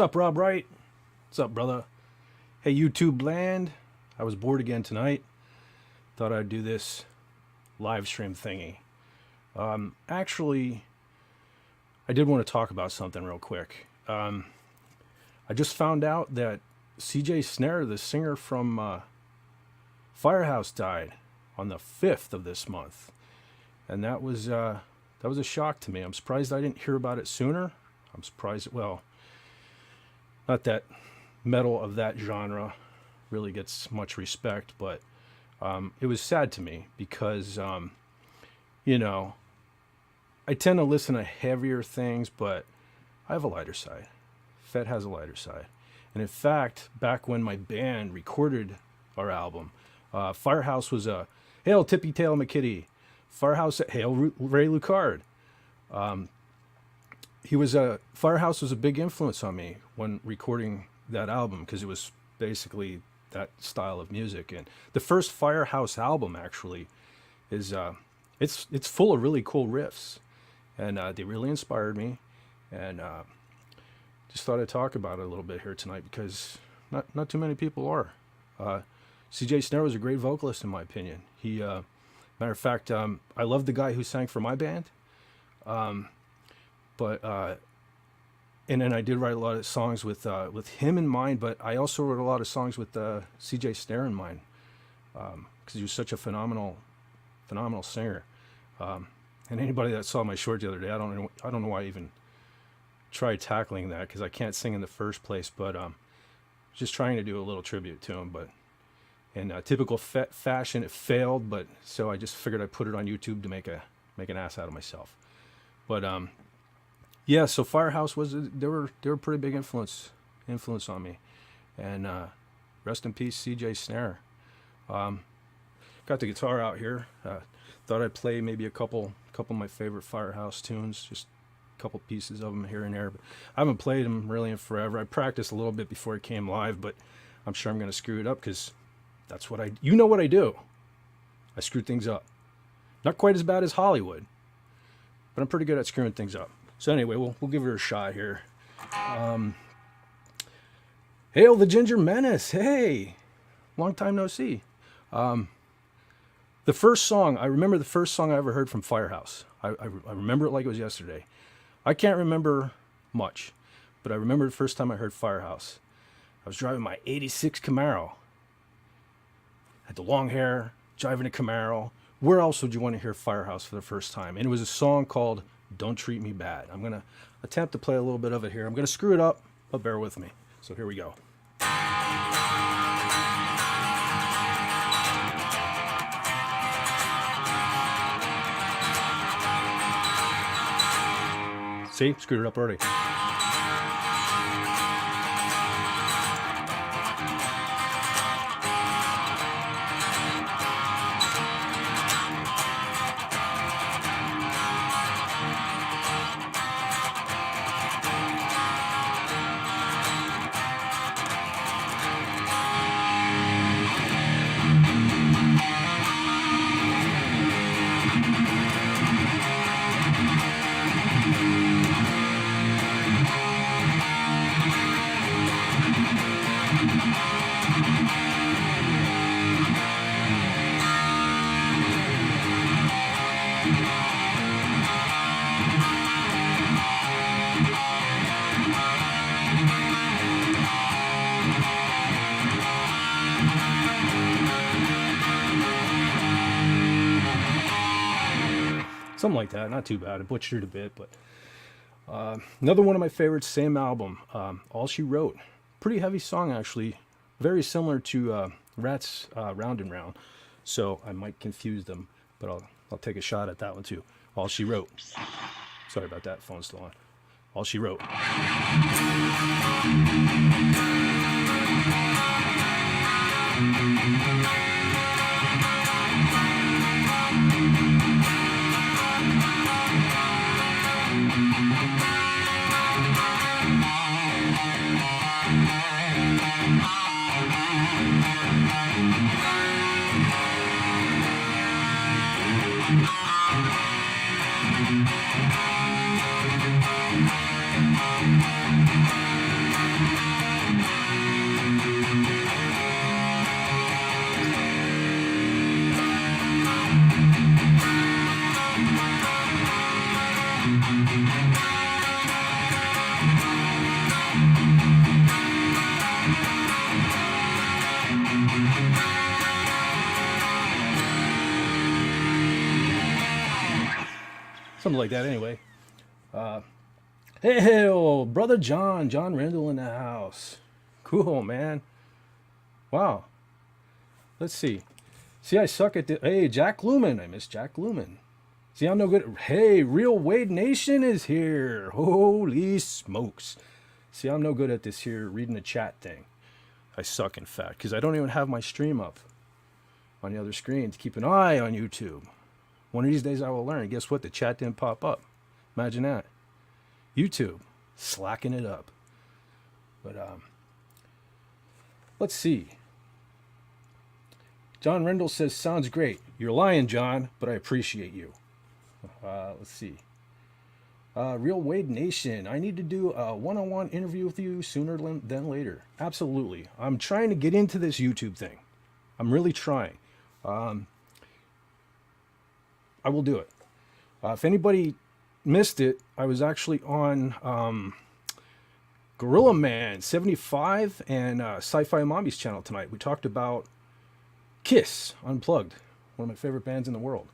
up, Rob Wright? What's up, brother? Hey, YouTube land. I was bored again tonight. Thought I'd do this live stream thingy. Actually, I did want to talk about something real quick. I just found out that Snare, the singer from Firehouse, died on the 5th of this month. And that was a shock to me. I'm surprised I didn't hear about it sooner. I'm surprised, well, not that metal of that genre really gets much respect, but it was sad to me because, you know, I tend to listen to heavier things, but I have a lighter side. Fett has a lighter side. And in fact, back when my band recorded our album, Firehouse was a, hail Tippy Tail McKitty. Firehouse, hail Ray Lucard. Firehouse was a big influence on me when recording that album because it was basically that style of music. And the first Firehouse album actually is, it's full of really cool riffs, and they really inspired me. And just thought I'd talk about it a little bit here tonight because not too many people are. Snare was a great vocalist in my opinion. He, matter of fact, I love the guy who sang for my band. And then I did write a lot of songs with him in mind, but I also wrote a lot of songs with Snare in mind, because he was such a phenomenal singer. And anybody that saw my short the other day, I don't know why I even tried tackling that because I can't sing in the first place, but just trying to do a little tribute to him. But in typical fashion, it failed, but so I just figured I'd put it on YouTube to make an ass out of myself. But yeah, so Firehouse they were a pretty big influence on me, and rest in peace, Snare. Got the guitar out here. Thought I'd play maybe a couple of my favorite Firehouse tunes, just a couple pieces of them here and there. But I haven't played them really in forever. I practiced a little bit before it came live, but I'm sure I'm going to screw it up because that's what you know what I do. I screw things up. Not quite as bad as Hollywood, but I'm pretty good at screwing things up. So anyway, we'll give it a shot here. Hail the Ginger Menace. Hey, long time no see. The first song, I remember the first song I ever heard from Firehouse. I remember it like it was yesterday. I can't remember much, but I remember the first time I heard Firehouse. I was driving my 86 Camaro. Had the long hair, driving a Camaro. Where else would you want to hear Firehouse for the first time? And it was a song called Don't Treat Me Bad. I'm going to attempt to play a little bit of it here. I'm going to screw it up, but bear with me. So here we go. See? Screwed it up already. Something like that, not too bad. I butchered it a bit, but another one of my favorites, same album, All She Wrote. Pretty heavy song, actually. Very similar to Rat's Round and Round, so I might confuse them, but I'll take a shot at that one too. All She Wrote. Sorry about that, phone's still on. All She Wrote. something like that. Anyway, hey, oh, brother John Rendell in the house. Cool, man. Wow. Let's see. See, I suck at the. Hey, Jack Lumen. I miss Jack Lumen. See, I'm no good. Hey, Real Wade Nation is here. Holy smokes. See, I'm no good at this here reading the chat thing. I suck, in fact, because I don't even have my stream up on the other screen to keep an eye on YouTube. One of these days I will learn. Guess what? The chat didn't pop up. Imagine that. YouTube, slacking it up. But let's see. John Rendell says, sounds great. You're lying, John, but I appreciate you. Let's see. Real Wade Nation, I need to do a one-on-one interview with you sooner than later. Absolutely. I'm trying to get into this YouTube thing. I'm really trying. I will do it. If anybody missed it, I was actually on Gorilla Man 75 and Sci-Fi Mommy's channel tonight. We talked about Kiss Unplugged, one of my favorite bands in the world.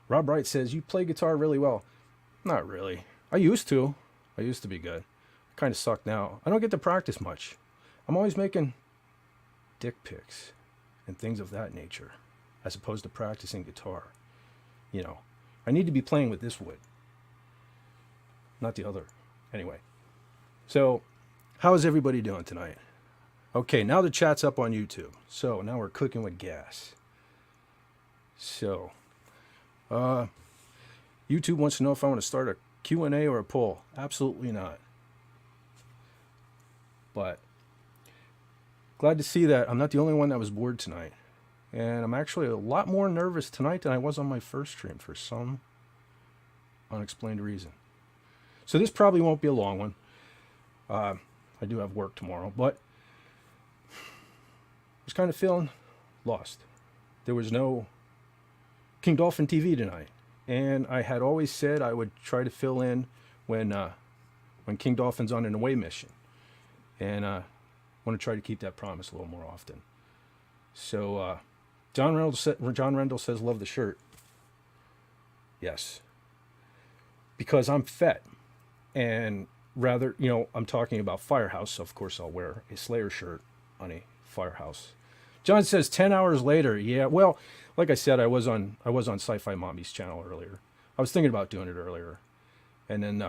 Rob Wright says, you play guitar really well. Not really. I used to be good. I kind of suck now. I don't get to practice much. I'm always making dick pics and things of that nature, as opposed to practicing guitar. You know, I need to be playing with this wood, not the other. Anyway, so how is everybody doing tonight? Okay, now the chat's up on YouTube. So now we're cooking with gas. So, YouTube wants to know if I want to start a Q&A or a poll. Absolutely not. But glad to see that I'm not the only one that was bored tonight. And I'm actually a lot more nervous tonight than I was on my first stream for some unexplained reason. So this probably won't be a long one. I do have work tomorrow, but I was kind of feeling lost. There was no King Dolphin TV tonight. And I had always said I would try to fill in when King Dolphin's on an away mission. And I want to try to keep that promise a little more often. So John Rendell says, love the shirt. Yes. Because I'm fat. And rather, you know, I'm talking about Firehouse. So of course, I'll wear a Slayer shirt on a Firehouse. John says 10 hours later. Yeah, well, like I said, I was on Sci-Fi Mommy's channel earlier. I was thinking about doing it earlier. And then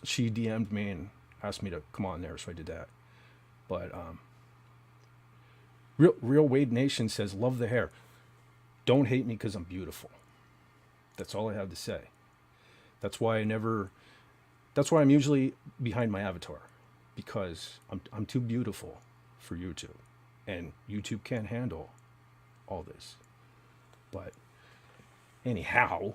she DM'd me and asked me to come on there, so I did that. But Real Wade Nation says, love the hair. Don't hate me because I'm beautiful. That's all I have to say. That's why I'm usually behind my avatar, because I'm too beautiful for YouTube. And YouTube can't handle all this. But anyhow,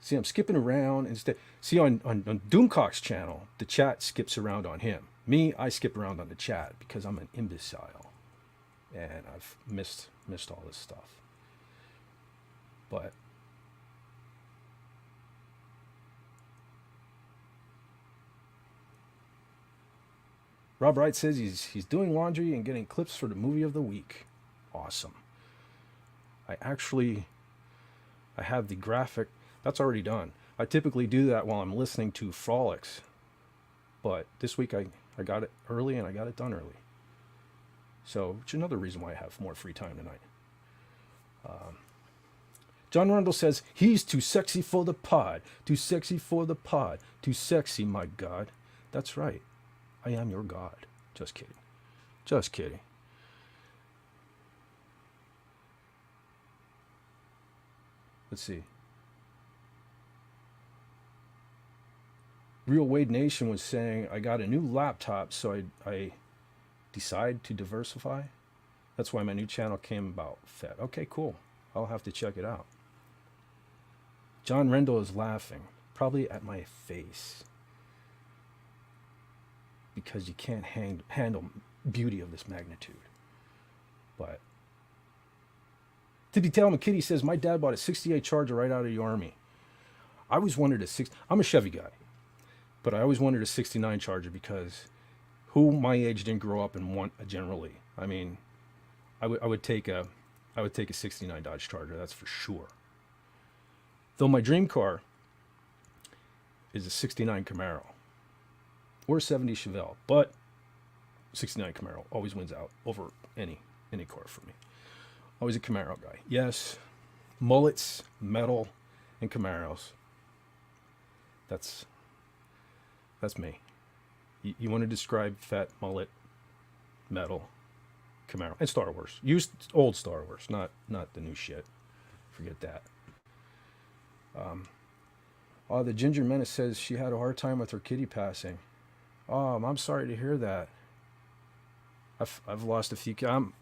see, I'm skipping around instead. See, on Doomcock's channel, the chat skips around on him. Me, I skip around on the chat because I'm an imbecile. And I've missed all this stuff. But Rob Wright says he's doing laundry and getting clips for the movie of the week. Awesome. I have the graphic. That's already done. I typically do that while I'm listening to Frolics. But this week I got it early and I got it done early. So, which is another reason why I have more free time tonight. John Rundle says, he's too sexy for the pod. Too sexy for the pod. Too sexy, my God. That's right. I am your God. Just kidding. Just kidding. Let's see. Real Wade Nation was saying, I got a new laptop, so I decide to diversify. That's why my new channel came about. Fed. Okay, cool. I'll have to check it out. John Rendell is laughing, probably at my face, because you can't handle beauty of this magnitude. But Tippy Tail McKitty says, my dad bought a 68 Charger right out of the Army. I always wanted I'm a Chevy guy, but I always wanted a 69 Charger because who my age didn't grow up and want a General Lee? I mean, I would take a I would take a 69 Dodge Charger, that's for sure. Though my dream car is a 69 Camaro or a 70 Chevelle, but 69 Camaro always wins out over any car for me. Always a Camaro guy. Yes, mullets, metal, and Camaros. That's me. You want to describe fat mullet, metal, Camaro, and Star Wars. Use old Star Wars, not the new shit. Forget that. The Ginger Menace says she had a hard time with her kitty passing. I'm sorry to hear that. I've lost a few. I'm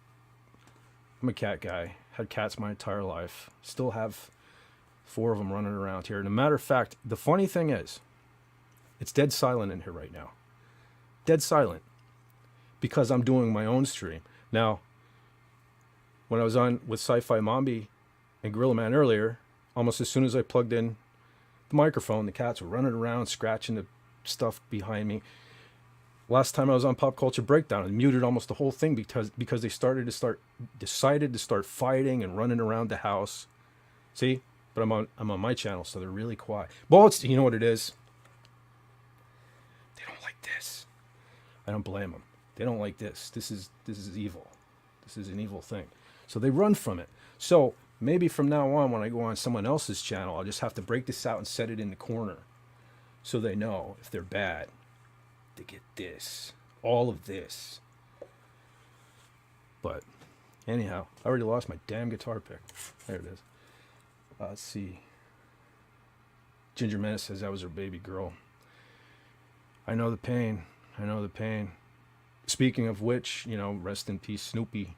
a cat guy. Had cats my entire life. Still have 4 of them running around here. And a matter of fact, the funny thing is, it's dead silent in here right now. Dead silent. Because I'm doing my own stream. Now, when I was on with Sci-Fi Mombi and Gorilla Man earlier, almost as soon as I plugged in the microphone, the cats were running around, scratching the stuff behind me. Last time I was on Pop Culture Breakdown, I muted almost the whole thing because they decided to start fighting and running around the house. See? But I'm on my channel, so they're really quiet. Well, you know what it is? They don't like this. I don't blame them. They don't like this. This is evil. This is an evil thing. So they run from it. So maybe from now on, when I go on someone else's channel, I'll just have to break this out and set it in the corner, so they know if they're bad, they get this, all of this. But anyhow, I already lost my damn guitar pick. There it is. Let's see. Ginger Menace says that was her baby girl. I know the pain. I know the pain. Speaking of which, rest in peace, Snoopy.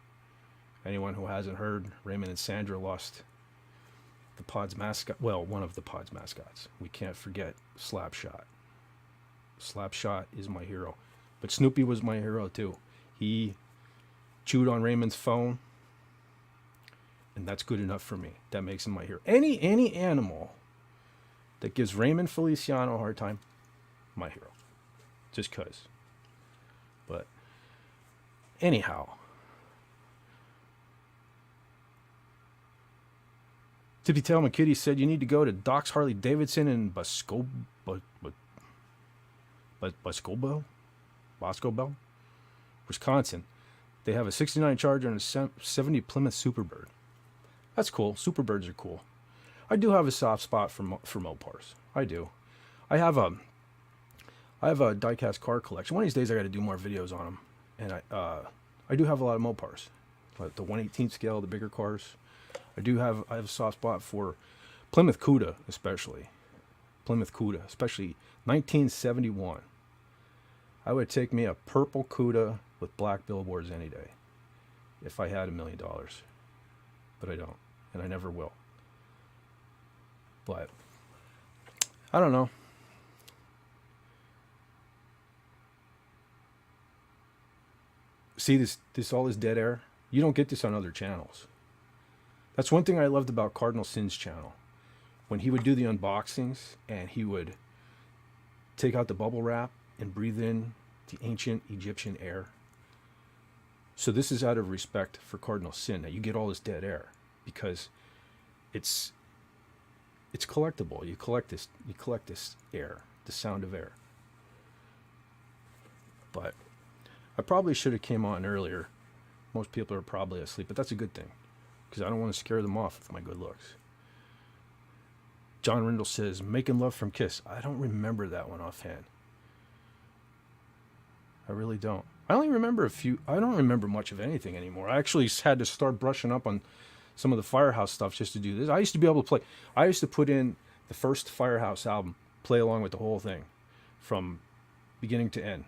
Anyone who hasn't heard, Raymond and Sandra lost the pod's mascot. Well, one of the pod's mascots. We can't forget Slapshot. Slapshot is my hero. But Snoopy was my hero too. He chewed on Raymond's phone, and that's good enough for me. That makes him my hero. Any animal that gives Raymond Feliciano a hard time, my hero. Just 'cause. But anyhow, Tippy Tail McKitty said you need to go to Doc's Harley Davidson in Boscobel, Wisconsin. They have a 69 Charger and a 70 Plymouth Superbird. That's cool. Superbirds are cool. I do have a soft spot for Mopars. I do. I have a diecast car collection. One of these days I got to do more videos on them. And I do have a lot of Mopars, like the 1/18 scale, the bigger cars. I have a soft spot for Plymouth Cuda, especially. Plymouth Cuda, especially 1971. I would take me a purple Cuda with black billboards any day if I had $1 million. But I don't, and I never will. But I don't know. See this all this dead air? You don't get this on other channels. That's one thing I loved about Cardinal Sin's channel. When he would do the unboxings and he would take out the bubble wrap and breathe in the ancient Egyptian air. So this is out of respect for Cardinal Sin, that you get all this dead air, because it's collectible. You collect this air, the sound of air. But I probably should have came on earlier. Most people are probably asleep, but that's a good thing, because I don't want to scare them off with my good looks. John Rindle says, Making Love from Kiss. I don't remember that one offhand. I really don't. I only remember a few. I don't remember much of anything anymore. I actually had to start brushing up on some of the Firehouse stuff just to do this. I used to be able to play. I used to put in the first Firehouse album, play along with the whole thing from beginning to end.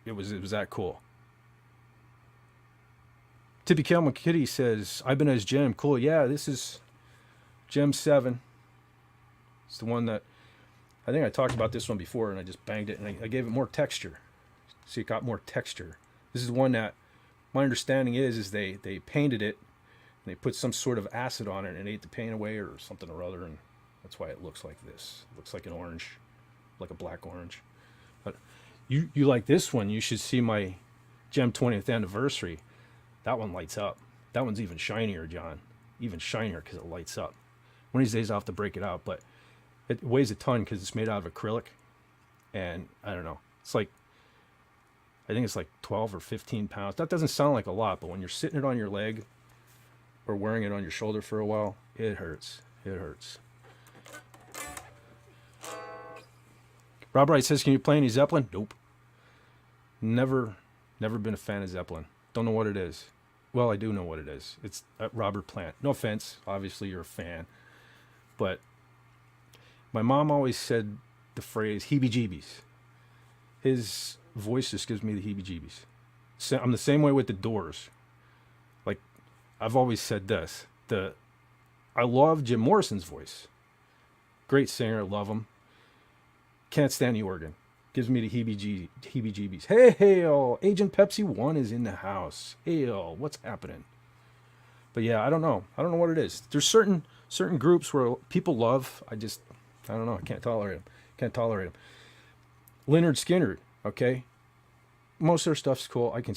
It was that cool. Tippy Cal McKitty says, I've been as Gem. Cool. Yeah, this is Gem 7. It's the one that, I think I talked about this one before and I just banged it and I gave it more texture. See, it got more texture. This is the one that, my understanding is they painted it and they put some sort of acid on it and ate the paint away or something or other, and that's why it looks like this. It looks like an orange, like a black orange. But you like this one, you should see my Gem 20th anniversary. That one lights up. That one's even shinier, John. Even shinier because it lights up. One of these days I'll have to break it out, but it weighs a ton because it's made out of acrylic. And I don't know. It's like, I think it's like 12 or 15 pounds. That doesn't sound like a lot, but when you're sitting it on your leg or wearing it on your shoulder for a while, it hurts. It hurts. Rob Wright says, can you play any Zeppelin? Nope. Never been a fan of Zeppelin. Don't know what it is. Well, I do know what it is. It's Robert Plant. No offense. Obviously, you're a fan. But my mom always said the phrase heebie-jeebies. His voice just gives me the heebie-jeebies. So I'm the same way with the Doors. Like, I've always said this. I love Jim Morrison's voice. Great singer. Love him. Can't stand the organ. Gives me the heebie-jeebies. Hey, Agent Pepsi 1 is in the house. Hey, what's happening? But yeah, I don't know. I don't know what it is. There's certain groups where people love. I don't know. I can't tolerate them. Leonard Skinner, okay? Most of their stuff's cool. I can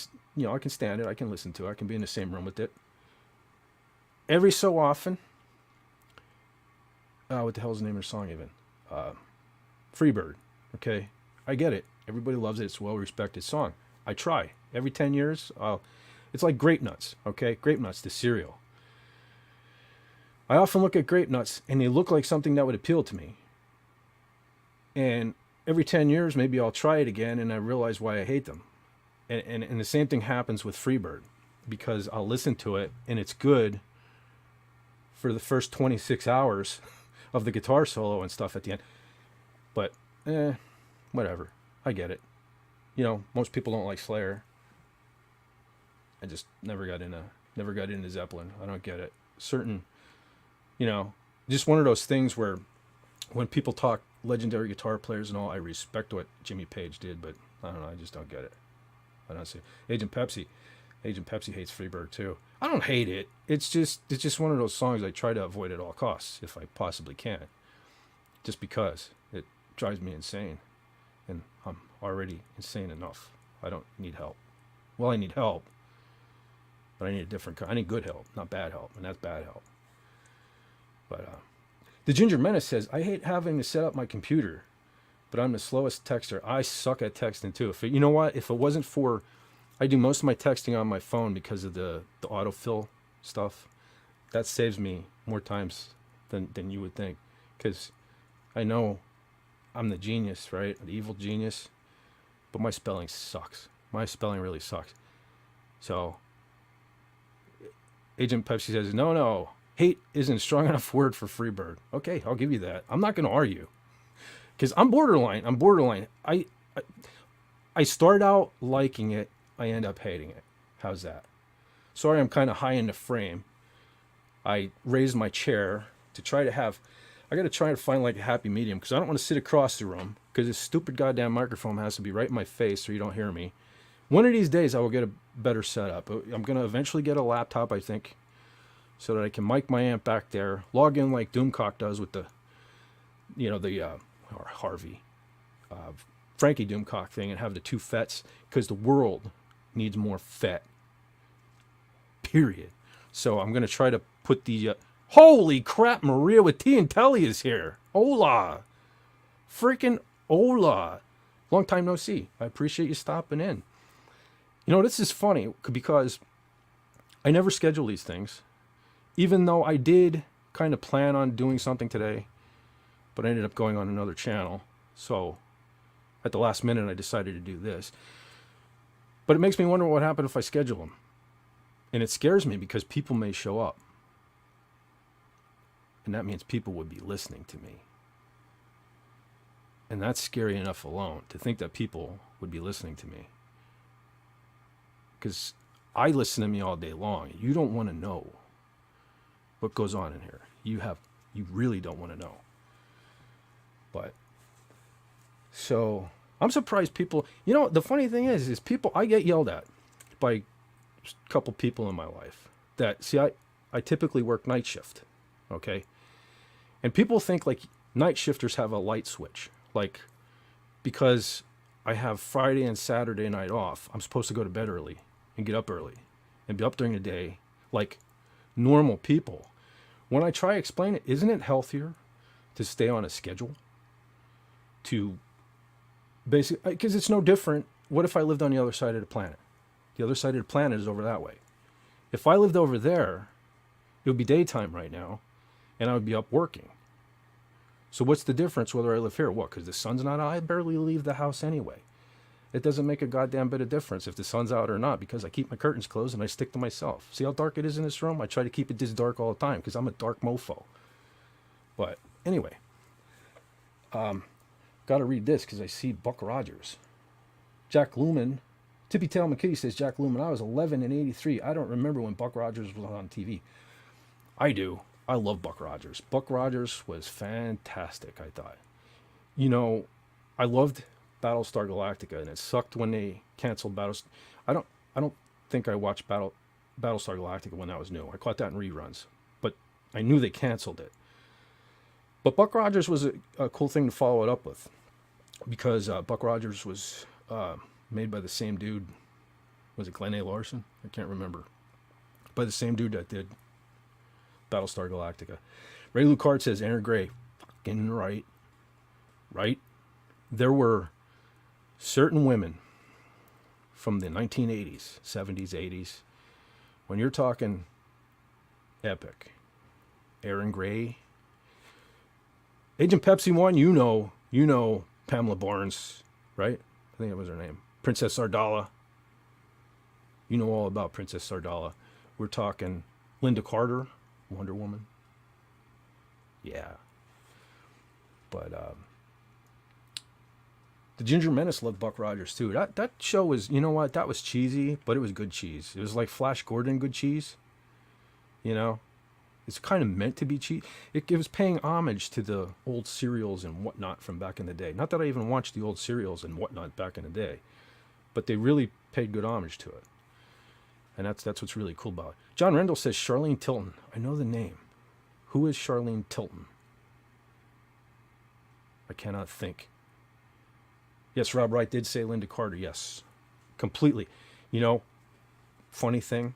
stand it. I can listen to it. I can be in the same room with it. Every so often, what the hell's the name of the song even? Freebird, okay? I get it. Everybody loves it. It's a well-respected song. I try. Every 10 years, it's like Grape Nuts, okay? Grape Nuts, the cereal. I often look at Grape Nuts, and they look like something that would appeal to me. And every 10 years, maybe I'll try it again, and I realize why I hate them. And the same thing happens with Freebird, because I'll listen to it, and it's good for the first 26 hours of the guitar solo and stuff at the end. But, whatever. I get it. Most people don't like Slayer. I just never got into Zeppelin. I don't get it. Just one of those things where when people talk legendary guitar players and all, I respect what Jimmy Page did, but I don't know. I just don't get it. I don't see Agent Pepsi hates Freebird too. I don't hate it. It's just one of those songs I try to avoid at all costs if I possibly can. Just because it drives me insane. And I'm already insane enough. I don't need help. Well, I need help. But I need a different kind. I need good help, not bad help. And that's bad help. But the Ginger Menace says, I hate having to set up my computer, but I'm the slowest texter. I suck at texting too. You know what? If it wasn't for, I do most of my texting on my phone because of the autofill stuff. That saves me more times than you would think. Because I know I'm the genius, right? The evil genius. But my spelling sucks. My spelling really sucks. So, Agent Pepsi says, no. Hate isn't a strong enough word for Freebird. Okay, I'll give you that. I'm not going to argue. Because I'm borderline. I start out liking it. I end up hating it. How's that? Sorry, I'm kind of high in the frame. I raised my chair to try to have... I got to try to find like a happy medium because I don't want to sit across the room because this stupid goddamn microphone has to be right in my face so you don't hear me. One of these days I will get a better setup. I'm going to eventually get a laptop, I think, so that I can mic my amp back there, log in like Doomcock does with the or Harvey, Frankie Doomcock thing and have the two FETs because the world needs more FET. Period. So I'm going to try to put the... Holy crap, Maria with T and Telly is here. Hola. Freaking hola. Long time no see. I appreciate you stopping in. This is funny because I never schedule these things. Even though I did kind of plan on doing something today, but I ended up going on another channel. So at the last minute, I decided to do this. But it makes me wonder what happened if I schedule them. And it scares me because people may show up. And that means people would be listening to me. And that's scary enough alone, to think that people would be listening to me. Because I listen to me all day long. You don't want to know what goes on in here. You really don't want to know. But, so, I'm surprised people, the funny thing is people, I get yelled at by a couple people in my life. I typically work night shift, okay? And people think like night shifters have a light switch. Like, because I have Friday and Saturday night off, I'm supposed to go to bed early and get up early and be up during the day like normal people. When I try to explain it, isn't it healthier to stay on a schedule? To basically, because it's no different. What if I lived on the other side of the planet? The other side of the planet is over that way. If I lived over there, it would be daytime right now, and I would be up working. So what's the difference whether I live here? What, because the sun's not out? I barely leave the house anyway. It doesn't make a goddamn bit of difference if the sun's out or not, because I keep my curtains closed and I stick to myself. See how dark it is in this room? I try to keep it this dark all the time because I'm a dark mofo. But anyway, got to read this because I see Buck Rogers. Jack Lumen, Tippy Tail McKitty says, Jack Lumen, I was 11 in 83. I don't remember when Buck Rogers was on TV. I do. I love Buck Rogers. Buck Rogers was fantastic, I thought. You know, I loved Battlestar Galactica, and it sucked when they canceled Battlestar. I don't think I watched Battlestar Galactica when that was new. I caught that in reruns, but I knew they canceled it. But Buck Rogers was a cool thing to follow it up with, because Buck Rogers was made by the same dude. Was it Glenn A. Larson? I can't remember. By the same dude that did Battlestar Galactica. Ray Lucard says, Aaron Gray, fucking right. Right? There were certain women from the 1980s, 70s, 80s, when you're talking epic. Aaron Gray. Agent Pepsi 1, you know Pamela Barnes, right? I think that was her name. Princess Sardala. You know all about Princess Sardala. We're talking Linda Carter, Wonder Woman. Yeah. But the Ginger Menace loved Buck Rogers too. That show was, you know what? That was cheesy, but it was good cheese. It was like Flash Gordon good cheese. You know? It's kind of meant to be cheap. It was paying homage to the old serials and whatnot from back in the day. Not that I even watched the old serials and whatnot back in the day, but they really paid good homage to it. And that's what's really cool about it. John Rendell says Charlene Tilton. I know the name. Who is Charlene Tilton? I cannot think. Yes, Rob Wright did say Linda Carter. Yes, completely. You know, funny thing,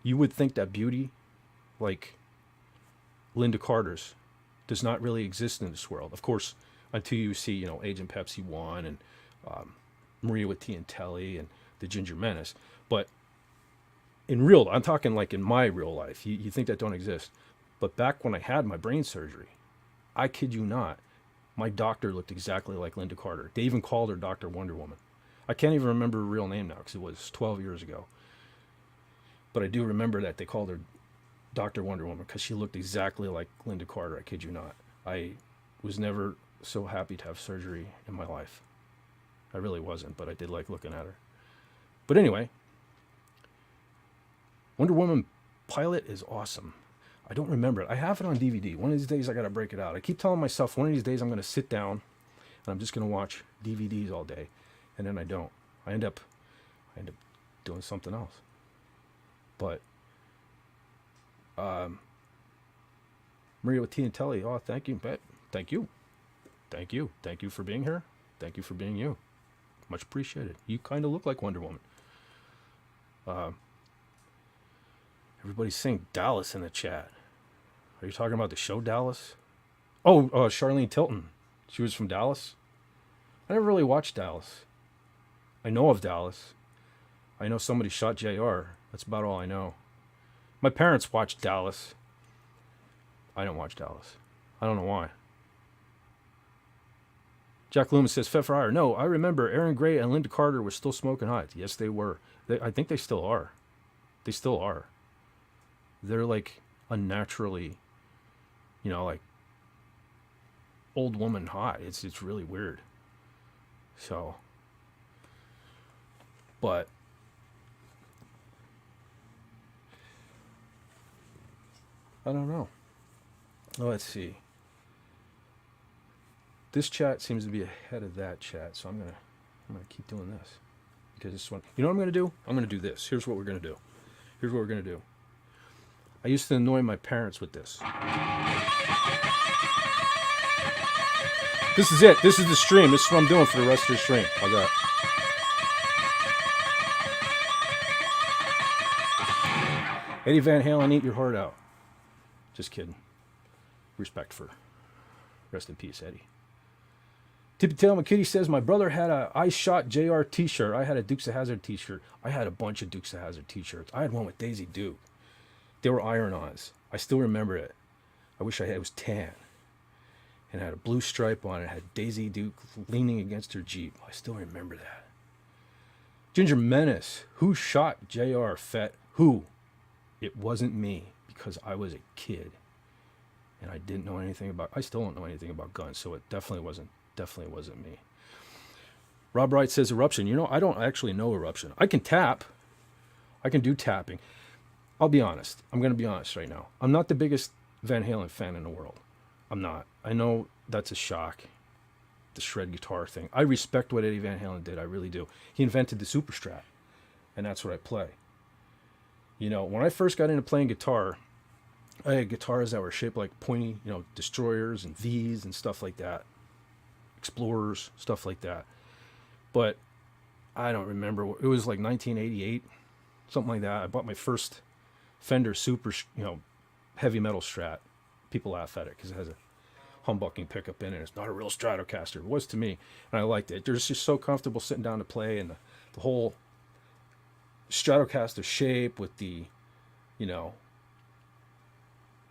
you would think that beauty like Linda Carter's does not really exist in this world. Of course, until you see, you know, Agent Pepsi 1 and Maria with Tea and Telly and the Ginger Menace. But in real, I'm talking like in my real life, you think that don't exist. But back when I had my brain surgery, I kid you not, my doctor looked exactly like Linda Carter. They even called her Dr. Wonder Woman. I can't even remember her real name now because it was 12 years ago. But I do remember that they called her Dr. Wonder Woman because she looked exactly like Linda Carter. I kid you not. I was never so happy to have surgery in my life. I really wasn't, but I did like looking at her. But anyway, Wonder Woman pilot is awesome. I don't remember it. I have it on DVD. One of these days I got to break it out. I keep telling myself one of these days I'm going to sit down and I'm just going to watch DVDs all day. And then I don't. I end up doing something else. But Maria with Tea and Telly. Oh, thank you, Bet. Thank you. Thank you. Thank you for being here. Thank you for being you. Much appreciated. You kind of look like Wonder Woman. Everybody's saying Dallas in the chat. Are you talking about the show Dallas? Oh, Charlene Tilton. She was from Dallas? I never really watched Dallas. I know of Dallas. I know somebody shot JR. That's about all I know. My parents watched Dallas. I don't watch Dallas. I don't know why. Jack Loomis says, Fed for Hire. No, I remember Aaron Gray and Linda Carter were still smoking hot. Yes, they were. I think they still are. They still are. They're like unnaturally, you know, like old woman hot. It's really weird. So, but I don't know. Let's see. This chat seems to be ahead of that chat, so I'm gonna keep doing this because this one. You know what I'm gonna do? I'm gonna do this. Here's what we're gonna do. Here's what we're gonna do. I used to annoy my parents with this. This is it. This is the stream. This is what I'm doing for the rest of the stream. How's that? Eddie Van Halen, eat your heart out. Just kidding. Respect for. Rest in peace, Eddie. Tippy Tail McKitty says, my brother had a I Shot JR t-shirt. I had a Dukes of Hazzard t-shirt. I had a bunch of Dukes of Hazzard t-shirts. I had one with Daisy Duke. They were iron-ons. I still remember it. I wish I had. It was tan. And it had a blue stripe on it. It had Daisy Duke leaning against her Jeep. I still remember that. Ginger Menace. Who shot JR Fett? Who? It wasn't me, because I was a kid. And I didn't know anything about, I still don't know anything about guns, so it definitely wasn't me. Rob Wright says Eruption. You know, I don't actually know Eruption. I can tap. I can do tapping. I'll be honest. I'm going to be honest right now. I'm not the biggest Van Halen fan in the world. I'm not. I know that's a shock, the shred guitar thing. I respect what Eddie Van Halen did. I really do. He invented the Super Strat, and that's what I play. You know, when I first got into playing guitar, I had guitars that were shaped like pointy, you know, Destroyers and V's and stuff like that. Explorers, stuff like that. But I don't remember. It was like 1988, something like that. I bought my first Fender Super, you know, heavy metal Strat. People laugh at it because it has a humbucking pickup in it. It's not a real Stratocaster. It was to me, and I liked it. They're just so comfortable sitting down to play, and the whole Stratocaster shape with the, you know,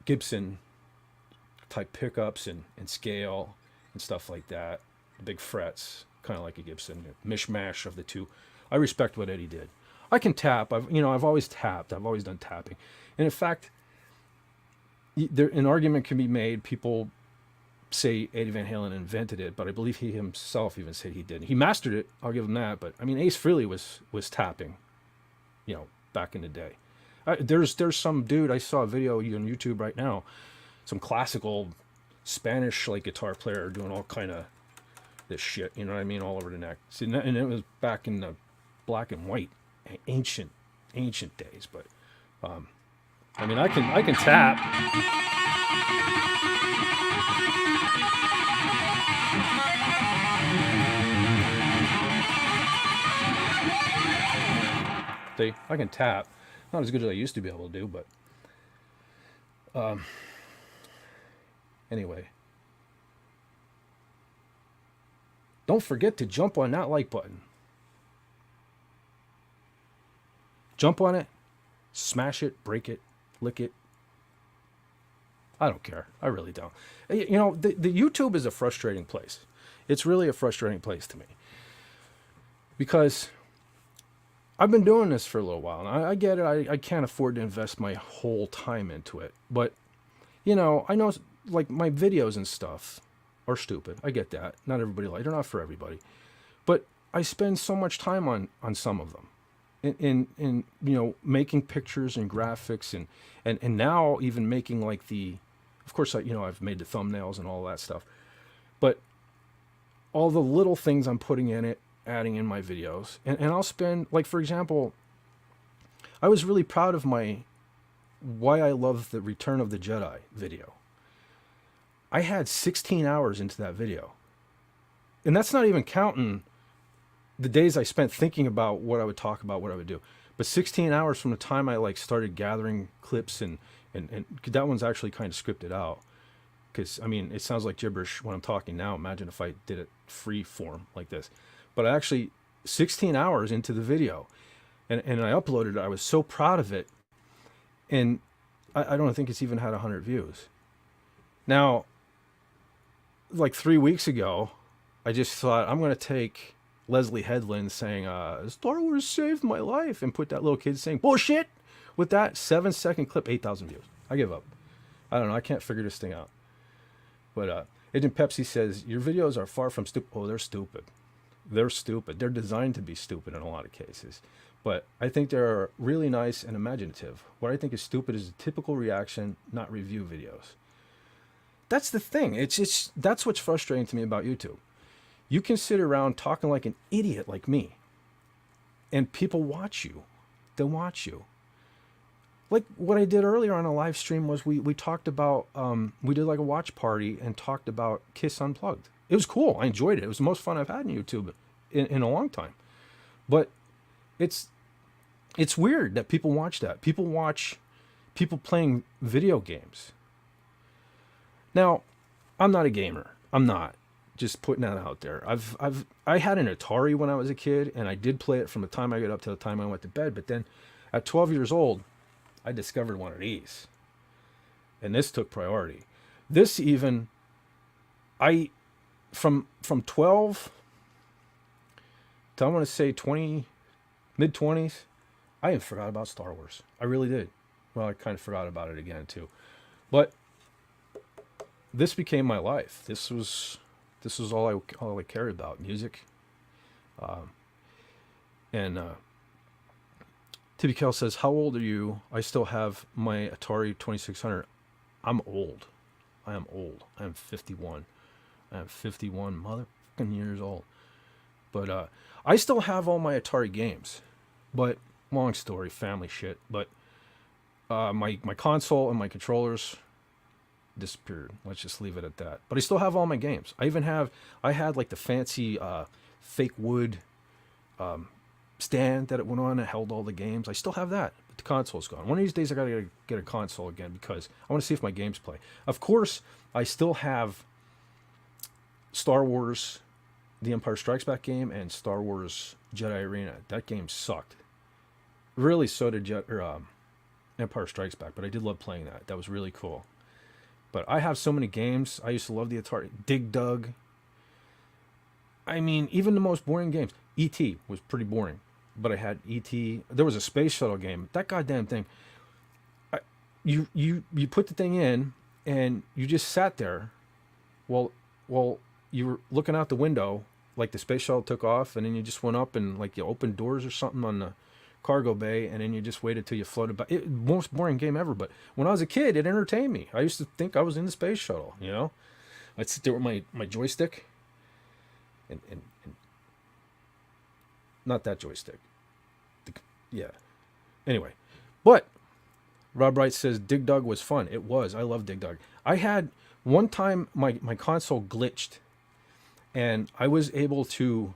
Gibson type pickups and scale and stuff like that. The big frets, kind of like a Gibson, a mishmash of the two. I respect what Eddie did. I can tap. I've always tapped. I've always done tapping. And in fact, an argument can be made. People say Eddie Van Halen invented it, but I believe he himself even said he didn't. He mastered it. I'll give him that. But I mean, Ace Frehley was tapping, you know, back in the day. There's some dude, I saw a video on YouTube right now, some classical Spanish like guitar player doing all kind of this shit, you know what I mean, all over the neck. See, and it was back in the black and white, ancient days. But I mean, I can tap. See, I can tap. Not as good as I used to be able to do, but anyway. Don't forget to jump on that like button. Jump on it, smash it, break it, lick it. I don't care. I really don't. You know, the YouTube is a frustrating place. It's really a frustrating place to me. Because I've been doing this for a little while, and I get it. I can't afford to invest my whole time into it. But, you know, I know, like, my videos and stuff are stupid. I get that. Not everybody they're not for everybody. But I spend so much time on some of them. In you know, making pictures and graphics and now even making like of course, I've made the thumbnails and all that stuff. But all the little things I'm putting in it, adding in my videos, and I'll spend, like, for example, I was really proud of my Why I Love the Return of the Jedi video. I had 16 hours into that video. And that's not even counting the days I spent thinking about what I would talk about, what I would do. But 16 hours from the time I started gathering clips and that one's actually kind of scripted out. Because, I mean, it sounds like gibberish when I'm talking now. Imagine if I did it free form like this. But I actually, 16 hours into the video, and I uploaded it. I was so proud of it. And I don't think it's even had 100 views. Now, like 3 weeks ago, I just thought, I'm going to take Leslie Headland saying, Star Wars saved my life, and put that little kid saying, bullshit, with that 7-second clip, 8,000 views. I give up. I don't know. I can't figure this thing out. But Agent Pepsi says, your videos are far from stupid. Oh, they're stupid. They're stupid. They're designed to be stupid in a lot of cases. But I think they're really nice and imaginative. What I think is stupid is a typical reaction, not review videos. That's the thing. That's what's frustrating to me about YouTube. You can sit around talking like an idiot like me, and people watch you. They watch you. Like what I did earlier on a live stream was we talked about, we did like a watch party and talked about Kiss Unplugged. It was cool. I enjoyed it. It was the most fun I've had in YouTube in a long time. But it's weird that people watch that. People watch people playing video games. Now, I'm not a gamer. I'm not. Just putting that out there. I had an Atari when I was a kid, and I did play it from the time I got up to the time I went to bed. But then, at 12 years old, I discovered one of these, and this took priority. This even, from 12 to I want to say 20, mid 20s, I even forgot about Star Wars. I really did. Well, I kind of forgot about it again too, but this became my life. This was all I cared about, music. And Tibby Kel says, "How old are you? I still have my Atari 2600. I'm old. I am old. I am 51. I am 51 motherfucking years old. But I still have all my Atari games. But long story, family shit. But my console and my controllers disappeared. Let's just leave it at that. But I still have all my games. I had like the fancy fake wood stand that it went on that held all the games. I still have that. But the console's gone. One of these days I gotta get a console again because I want to see if my games play. Of course, I still have Star Wars, The Empire Strikes Back game, and Star Wars Jedi Arena. That game sucked. Really, so did Empire Strikes Back, but I did love playing that. That was really cool. But I have so many games. I used to love the Atari. Dig Dug. I mean, even the most boring games. E.T. was pretty boring, but I had E.T. There was a space shuttle game. That goddamn thing. You put the thing in, and you just sat there while you were looking out the window, like the space shuttle took off, and then you just went up and like you opened doors or something on the cargo bay, and then you just waited till you floated by. Most boring game ever, but when I was a kid, it entertained me. I used to think I was in the space shuttle, you know? I'd sit there with my joystick, and not that joystick. Yeah. Anyway, but Rob Wright says Dig Dug was fun. It was. I love Dig Dug. I had one time my console glitched, and I was able to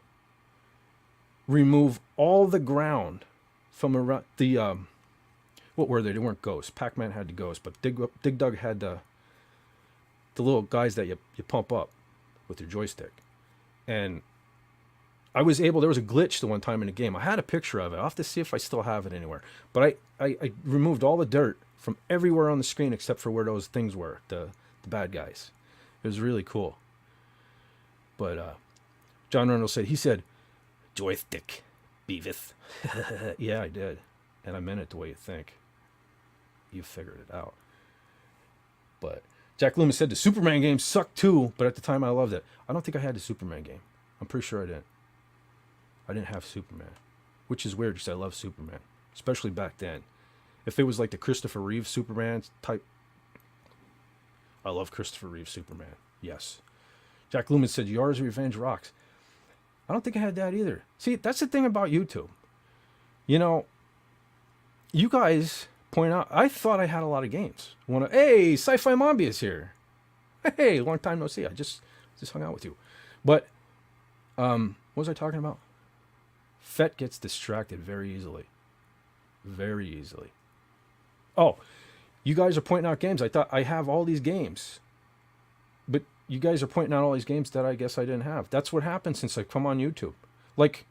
remove all the ground from around the what were they? They weren't ghosts. Pac-Man had the ghosts, but Dig Dug had the little guys that you pump up with your joystick. And I was able, there was a glitch the one time in the game. I had a picture of it. I'll have to see if I still have it anywhere. But I removed all the dirt from everywhere on the screen except for where those things were, the bad guys. It was really cool. But John Reynolds said, he said, joystick, Beavis. Yeah, I did. And I meant it the way you think. You figured it out. But Jack Loomis said the Superman game sucked too, but at the time I loved it. I don't think I had the Superman game. I'm pretty sure I didn't. I didn't have Superman, which is weird because I love Superman, especially back then. If it was like the Christopher Reeve Superman type, I love Christopher Reeve Superman. Yes. Jack Loomis said, Yar's Revenge rocks. I don't think I had that either. See, that's the thing about YouTube. You know, you guys point out, I thought I had a lot of games. Hey, Sci-Fi Mombi is here. Hey, long time no see. I just hung out with you. But, what was I talking about? Fett gets distracted very easily. Very easily. Oh, you guys are pointing out games. I thought I have all these games. But you guys are pointing out all these games that I guess I didn't have. That's what happened since I come on YouTube. Like,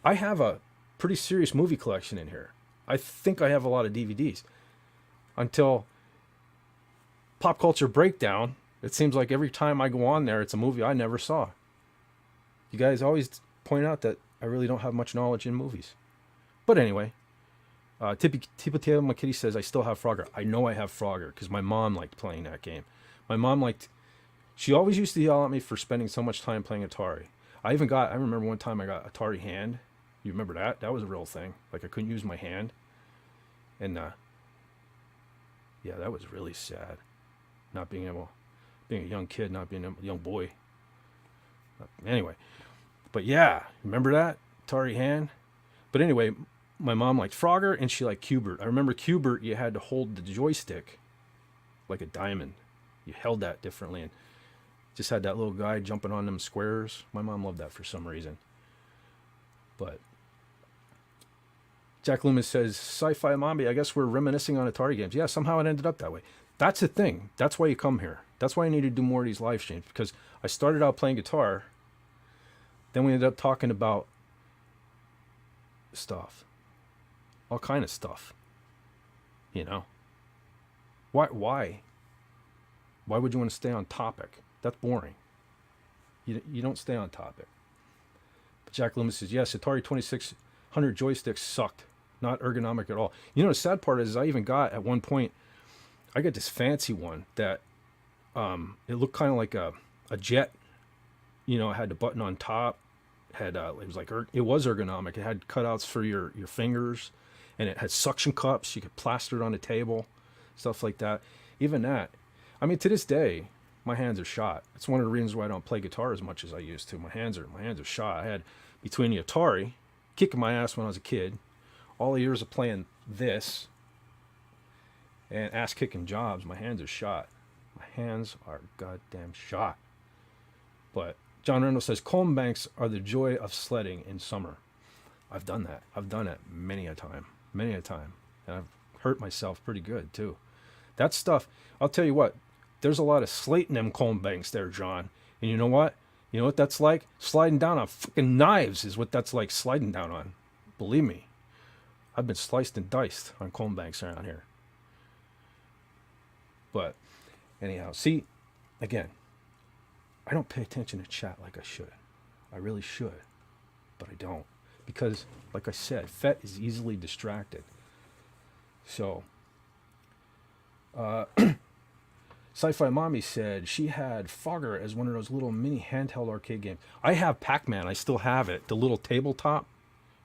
I have a pretty serious movie collection in here. I think I have a lot of DVDs. Until Pop Culture Breakdown, it seems like every time I go on there, it's a movie I never saw. You guys always point out that I really don't have much knowledge in movies. But anyway, Tippy McKitty says, I still have Frogger. I know I have Frogger because my mom liked playing that game. My mom she always used to yell at me for spending so much time playing Atari. I remember one time I got Atari Hand. You remember that? That was a real thing. Like I couldn't use my hand. And yeah, that was really sad. Not being a young kid, not being a young boy. Anyway, but yeah, remember that? Atari Hand? But anyway, my mom liked Frogger and she liked Q*bert. I remember Q*bert, you had to hold the joystick like a diamond. You held that differently and just had that little guy jumping on them squares. My mom loved that for some reason. But Jack Loomis says, Sci-Fi Mommy, I guess we're reminiscing on Atari games. Yeah, somehow it ended up that way. That's the thing. That's why you come here. That's why I need to do more of these live streams, because I started out playing guitar. Then we ended up talking about stuff. All kind of stuff. You know? Why? Why would you want to stay on topic? That's boring. You don't stay on topic. But Jack Loomis says, yes, Atari 2600 joysticks sucked. Not ergonomic at all. You know, the sad part is I even got, at one point, I got this fancy one that it looked kind of like a jet. You know, it had the button on top. Had it was like it was ergonomic. It had cutouts for your fingers, and it had suction cups. You could plaster it on the table, stuff like that. Even that, I mean, to this day, my hands are shot. It's one of the reasons why I don't play guitar as much as I used to. My hands are shot. I had, between the Atari, kicking my ass when I was a kid, all the years of playing this, and ass kicking jobs, my hands are shot. My hands are goddamn shot. But John Reynolds says, comb banks are the joy of sledding in summer. I've done that. I've done it many a time. And I've hurt myself pretty good, too. That stuff, I'll tell you what, there's a lot of slate in them comb banks there, John. And you know what? You know what that's like? Sliding down on fucking knives is what that's like, sliding down on. Believe me. I've been sliced and diced on comb banks around here. But anyhow, see, again, I don't pay attention to chat like I should. I really should, but I don't. Because, like I said, FET is easily distracted. So, Sci-Fi Mommy said she had Fogger as one of those little mini handheld arcade games. I have Pac-Man. I still have it. The little tabletop.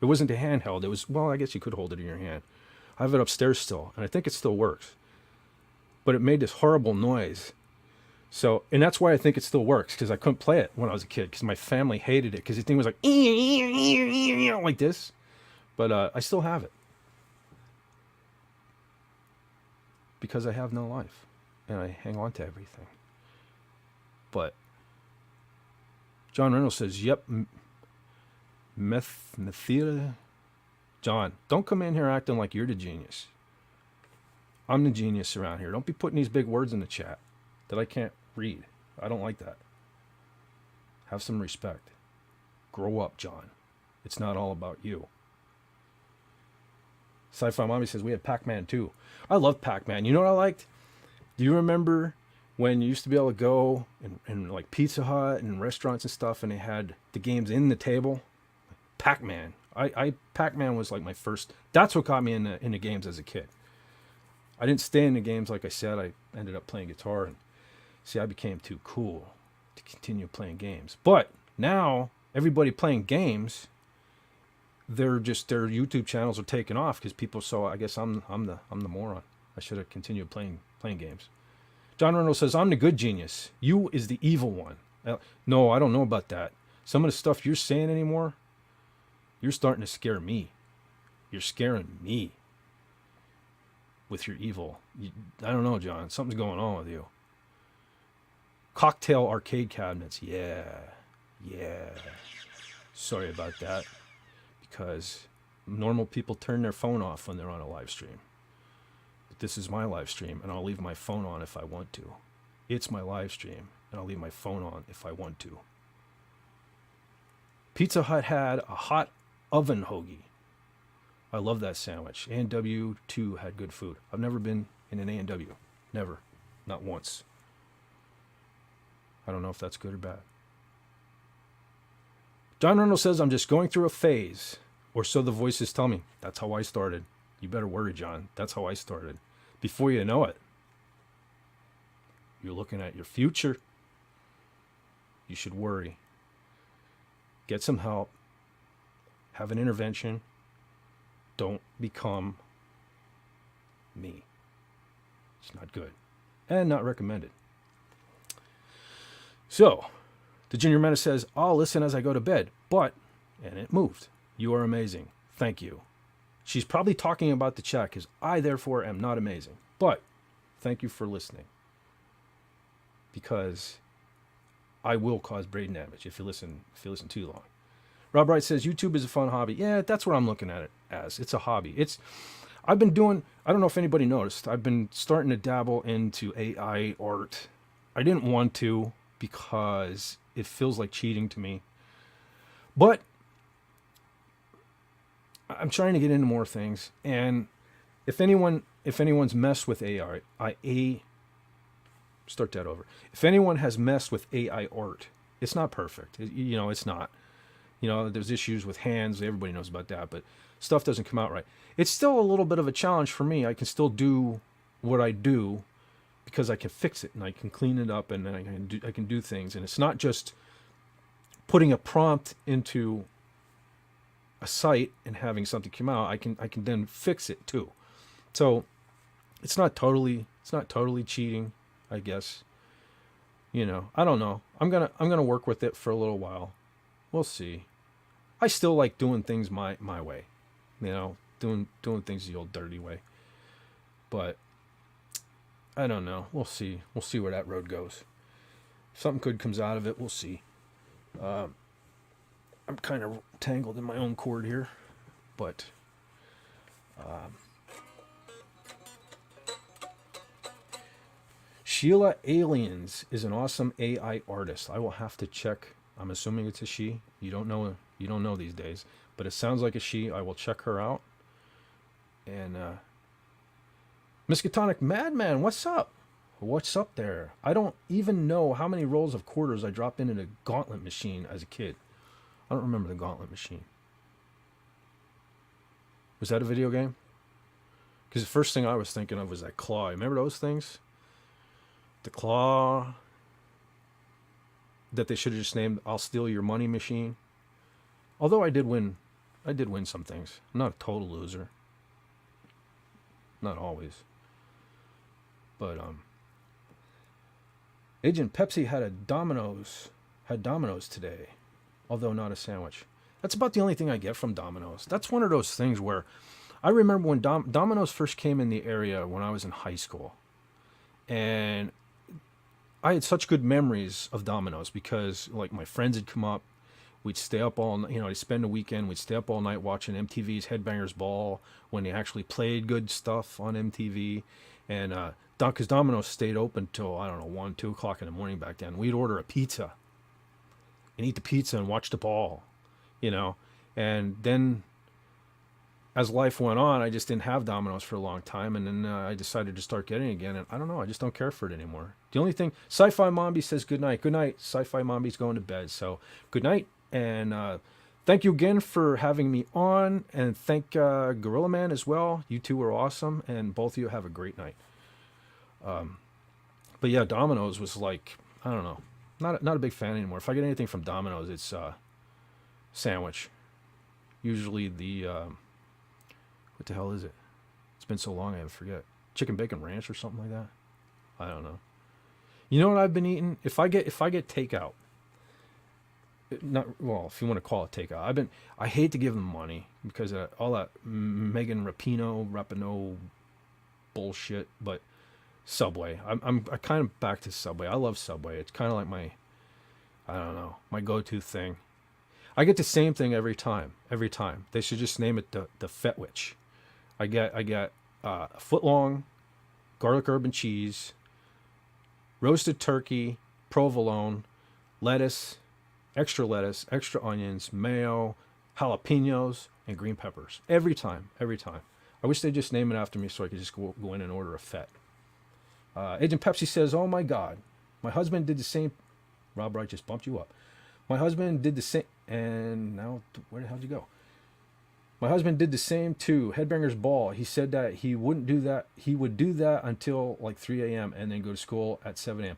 It wasn't a handheld. It was, well, I guess you could hold it in your hand. I have it upstairs still, and I think it still works. But it made this horrible noise. So, and that's why I think it still works, because I couldn't play it when I was a kid, because my family hated it, because the thing was like, like this. But I still have it. Because I have no life, and I hang on to everything. But John Reynolds says, yep, methyl. John, don't come in here acting like you're the genius. I'm the genius around here. Don't be putting these big words in the chat that I can't read. I don't like that. Have some respect. Grow up, John. It's not all about you. Sci-Fi Mommy says, we had Pac-Man too. I love Pac-Man. You know what I liked? Do you remember when you used to be able to go in like Pizza Hut and restaurants and stuff, and they had the games in the table? Pac-Man. Pac-Man was like my first. That's what got me in the games as a kid. I didn't stay in the games, like I said. I ended up playing guitar, and see, I became too cool to continue playing games. But now everybody playing games, their YouTube channels are taking off because people saw. I guess I'm the moron. I should have continued playing games. John Reynolds says, I'm the good genius. You is the evil one. No, I don't know about that. Some of the stuff you're saying anymore, you're starting to scare me. You're scaring me with your evil. I don't know, John. Something's going on with you. Cocktail arcade cabinets. Yeah. Sorry about that. Because normal people turn their phone off when they're on a live stream. But this is my live stream, and I'll leave my phone on if I want to. It's my live stream, and I'll leave my phone on if I want to. Pizza Hut had a hot oven hoagie. I love that sandwich. A&W, too, had good food. I've never been in an A&W. Never. Not once. I don't know if that's good or bad. John Reynolds says, I'm just going through a phase. Or so the voices tell me. That's how I started. You better worry, John. That's how I started. Before you know it, you're looking at your future. You should worry. Get some help. Have an intervention. Don't become me. It's not good. And not recommended. So, the Junior Menace says, I'll listen as I go to bed. But, and it moved. You are amazing. Thank you. She's probably talking about the chat because I, therefore, am not amazing. But, thank you for listening. Because I will cause brain damage if you listen too long. Rob Wright says, YouTube is a fun hobby. Yeah, that's where I'm looking at it. as. It's a hobby. I've been doing, I don't know if anybody noticed, I've been starting to dabble into AI art. I didn't want to because it feels like cheating to me. But I'm trying to get into more things. And if anyone's messed with AI, start that over. If anyone has messed with AI art, it's not perfect. It's not. There's issues with hands. Everybody knows about that, but stuff doesn't come out right. It's still a little bit of a challenge for me. I can still do what I do because I can fix it and I can clean it up and then I can do things. And it's not just putting a prompt into a site and having something come out. I can then fix it too. So it's not totally cheating, I guess. I don't know. I'm gonna work with it for a little while. We'll see. I still like doing things my way, doing things the old dirty way. But I don't know. We'll see. We'll see where that road goes. If something good comes out of it, we'll see. I'm kind of tangled in my own cord here, but Sheila Aliens is an awesome AI artist. I will have to check. I'm assuming it's a she. You don't know these days, but it sounds like a she. I will check her out. And Miskatonic Madman, what's up? What's up there? I don't even know how many rolls of quarters I dropped in a gauntlet machine as a kid. I don't remember the gauntlet machine. Was that a video game? Because the first thing I was thinking of was that claw. Remember those things? The claw that they should have just named "I'll Steal Your Money" machine. Although I did win some things. I'm not a total loser. Not always. But Agent Pepsi had Domino's today, although not a sandwich. That's about the only thing I get from Domino's. That's one of those things where I remember when Domino's first came in the area when I was in high school. And I had such good memories of Domino's because like my friends had come up, we'd stay up all night, they'd spend the weekend, we'd stay up all night watching MTV's Headbangers Ball when they actually played good stuff on MTV. And because Domino's stayed open till, 1, 2 o'clock in the morning back then. We'd order a pizza and eat the pizza and watch the ball, And then as life went on, I just didn't have Domino's for a long time. And then I decided to start getting it again. And I don't know, I just don't care for it anymore. The only thing, Sci-Fi Mombi says good night. Good night. Sci-Fi Mombi's going to bed. So good night. And thank you again for having me on. And thank Gorilla Man as well. You two were awesome. And both of you have a great night. But yeah, Domino's was like, I don't know, not a big fan anymore. If I get anything from Domino's, it's sandwich. Usually the, what the hell is it? It's been so long I forget. Chicken bacon ranch or something like that. I don't know. You know what I've been eating? If I get takeout, if you want to call it takeout, I hate to give them money because of all that Megan Rapinoe bullshit, but Subway. I'm kind of back to Subway. I love Subway. It's kind of like my go-to thing. I get the same thing every time. They should just name it the Fetwich. I get a foot long, garlic herb and cheese, roasted turkey, provolone, lettuce, extra onions, mayo, jalapenos, and green peppers. Every time. I wish they'd just name it after me so I could just go in and order a Fet. Agent Pepsi says, "Oh my God, my husband did the same." Rob Wright just bumped you up. My husband did the same, and now where the hell did you go? My husband did the same too. Headbangers Ball. He said that he wouldn't do that. He would do that until like 3 a.m. and then go to school at 7 a.m.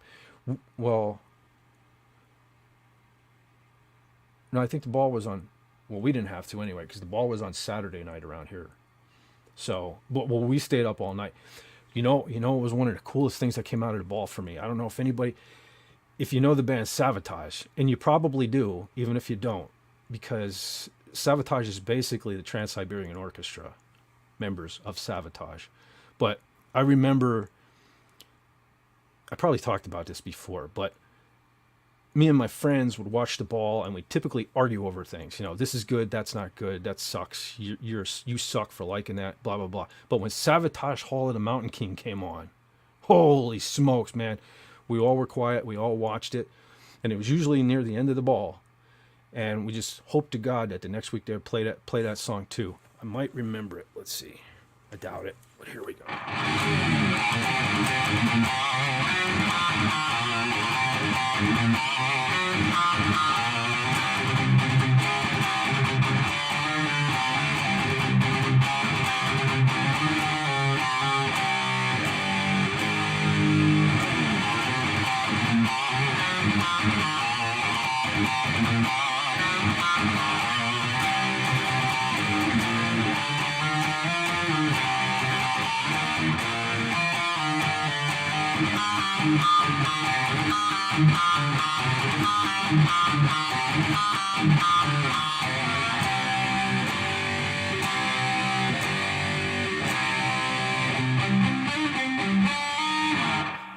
Well, no, I think the ball was on. Well, we didn't have to anyway because the ball was on Saturday night around here. So, but we stayed up all night. It was one of the coolest things that came out of the ball for me. I don't know if you know the band Savatage, and you probably do, even if you don't, because Savatage is basically the Trans-Siberian Orchestra, members of Savatage. But I remember, I probably talked about this before, but me and my friends would watch the ball, and we typically argue over things. You know, this is good, that's not good, that sucks. You suck for liking that, blah blah blah. But when Sabotage Hall of the Mountain King came on, holy smokes, man! We all were quiet. We all watched it, and it was usually near the end of the ball, and we just hoped to God that the next week they'd play that song too. I might remember it. Let's see. I doubt it, but here we go.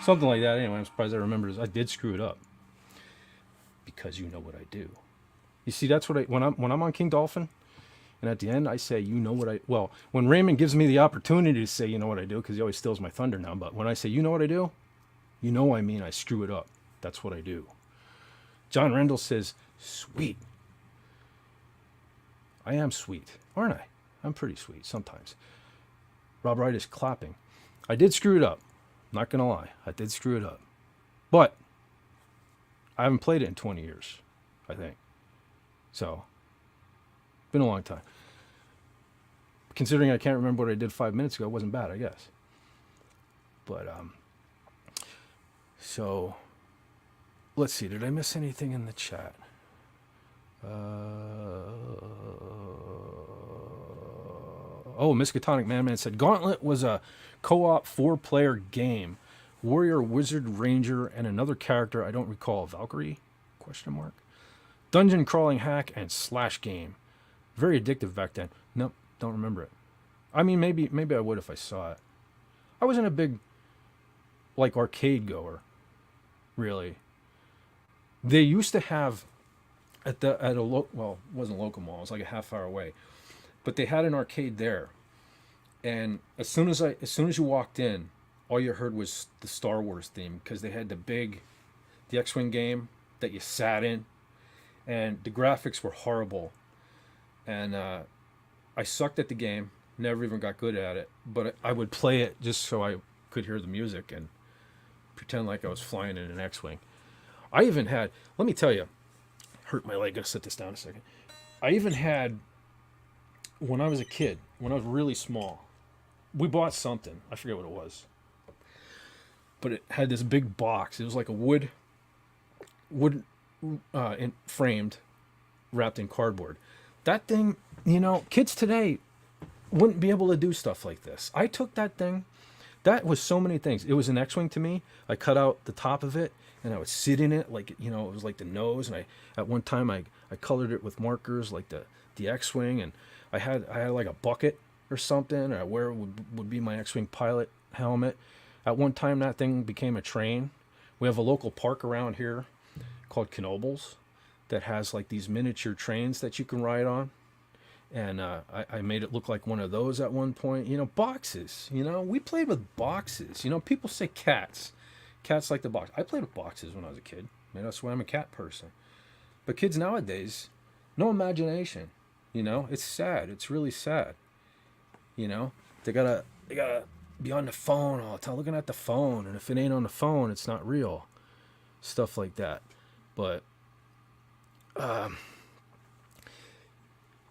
Something like that. Anyway, I'm surprised I remember this. I did screw it up because you know what I do. You see, that's what when I'm on King Dolphin, and at the end I say, you know what I. Well, when Raymond gives me the opportunity to say, you know what I do, because he always steals my thunder now. But when I say, you know what I do, you know I mean I screw it up. That's what I do. John Rendell says, sweet. I am sweet, aren't I? I'm pretty sweet sometimes. Rob Wright is clapping. I did screw it up. Not going to lie. I did screw it up. But I haven't played it in 20 years, I think. So, been a long time. Considering I can't remember what I did 5 minutes ago, it wasn't bad, I guess. But, so, let's see. Did I miss anything in the chat? Oh, Miskatonic Man said, Gauntlet was a co-op 4-player game. Warrior, Wizard, Ranger, and another character I don't recall. Valkyrie? ? Dungeon crawling hack and slash game. Very addictive back then. Nope, don't remember it. I mean, maybe I would if I saw it. I wasn't a big, arcade goer, really. They used to have it wasn't local mall. It was like a half hour away, but they had an arcade there, and as soon as you walked in, all you heard was the Star Wars theme, because they had the X-Wing game that you sat in, and the graphics were horrible, and I sucked at the game, never even got good at it, but I would play it just so I could hear the music and pretend like I was flying in an X-Wing. I even had, let me tell you, hurt my leg, gotta sit this down a second. I even had, when I was a kid, when I was really small, we bought something, I forget what it was, but it had this big box. It was like a wood framed, wrapped in cardboard. That thing, kids today wouldn't be able to do stuff like this. I took that thing, that was so many things. It was an X-Wing to me. I cut out the top of it, and I would sit in it like, it was like the nose, and at one time I colored it with markers like the X-Wing, and I had like a bucket or something, or where would be my X-Wing pilot helmet. At one time that thing became a train. We have a local park around here called Knoebels that has like these miniature trains that you can ride on, and I made it look like one of those at one point. Boxes, we played with boxes. People say cats like the box. I played with boxes when I was a kid. That's why I'm a cat person. But kids nowadays, no imagination. It's sad. It's really sad. They gotta be on the phone all the time, looking at the phone, and if it ain't on the phone, it's not real. Stuff like that. But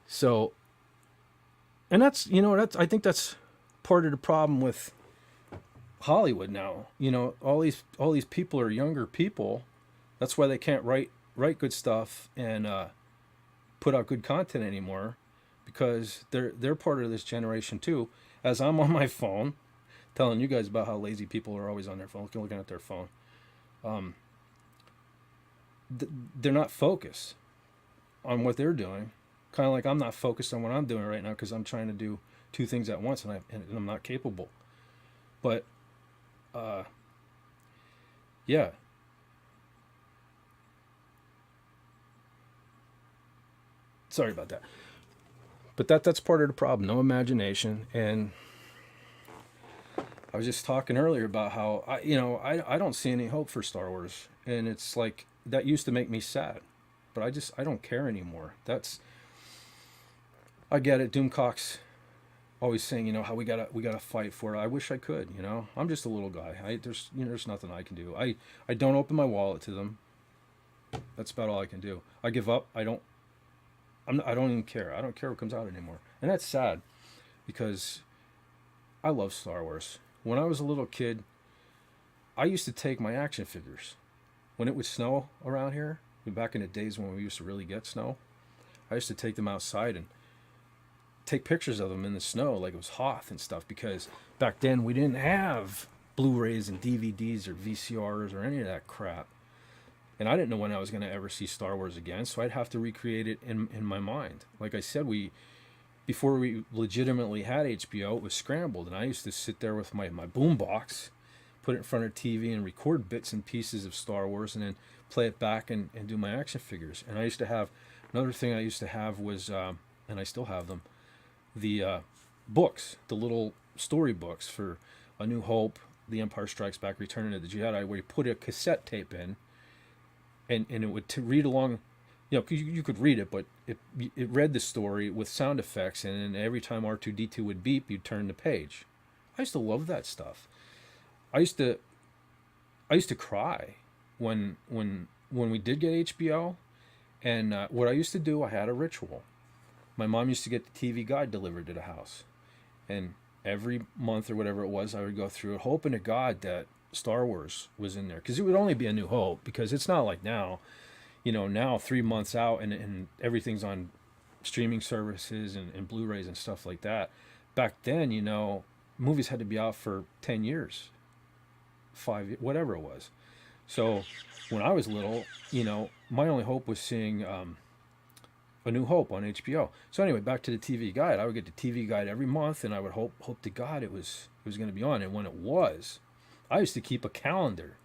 so, and that's I think that's part of the problem with Hollywood now. All these people are younger people. That's why they can't write good stuff and put out good content anymore, because they're part of this generation too. As I'm on my phone telling you guys about how lazy people are always on their phone, looking at their phone. They're not focused on what they're doing. Kind of like I'm not focused on what I'm doing right now, because I'm trying to do two things at once, and I'm not capable. But yeah, Sorry about that. But that's part of the problem. No imagination. And I was just talking earlier about how I don't see any hope for Star Wars, and it's like that used to make me sad, but I don't care anymore. I get it. Doomcock's always saying, how we gotta fight for it. I wish I could. I'm just a little guy. There's nothing I can do. I don't open my wallet to them. That's about all I can do. I give up. I don't even care. I don't care what comes out anymore, and that's sad because I love Star Wars. When I was a little kid, I used to take my action figures. When it would snow around here, back in the days when we used to really get snow, I used to take them outside and take pictures of them in the snow like it was Hoth and stuff, because back then we didn't have Blu-rays and DVDs or VCRs or any of that crap. And I didn't know when I was going to ever see Star Wars again, so I'd have to recreate it in my mind. Like I said, before we legitimately had HBO, it was scrambled, and I used to sit there with my boom box, put it in front of TV and record bits and pieces of Star Wars, and then play it back and do my action figures. And I used to have, another thing I used to have was, and I still have them, the books, the little story books for A New Hope, The Empire Strikes Back, Return of the Jedi, where you put a cassette tape in, and it would read along. You could read it, but it read the story with sound effects, and then every time R2-D2 would beep, you'd turn the page. I used to love that stuff. I used to cry when we did get HBO, and what I used to do, I had a ritual. My mom used to get the TV guide delivered to the house, and every month or whatever it was, I would go through it, hoping to God that Star Wars was in there, because it would only be A New Hope, because it's not like now. Now 3 months out and everything's on streaming services and Blu-rays and stuff like that. Back then, movies had to be out for 10 years, 5, whatever it was. So when I was little, my only hope was seeing A New Hope on HBO. So anyway, back to the TV guide. I would get the TV guide every month, and I would hope to God it was going to be on. And when it was, I used to keep a calendar.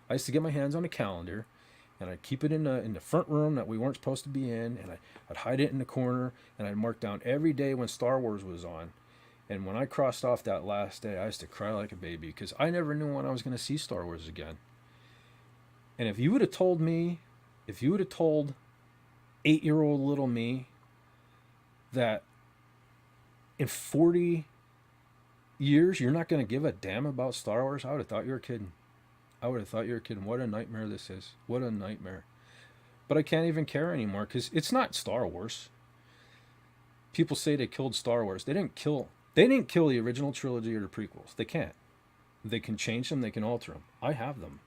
I used to get my hands on a calendar, and I'd keep it in the front room that we weren't supposed to be in, and I'd hide it in the corner, and I'd mark down every day when Star Wars was on. And when I crossed off that last day, I used to cry like a baby, because I never knew when I was going to see Star Wars again. And if you would have told 8-year-old little me that in 40 years you're not going to give a damn about Star Wars, I would have thought you were kidding. What a nightmare this is. What a nightmare. But I can't even care anymore, because it's not Star Wars. People say they killed Star Wars. They didn't kill the original trilogy or the prequels. They can't. They can change them. They can alter them. I have them.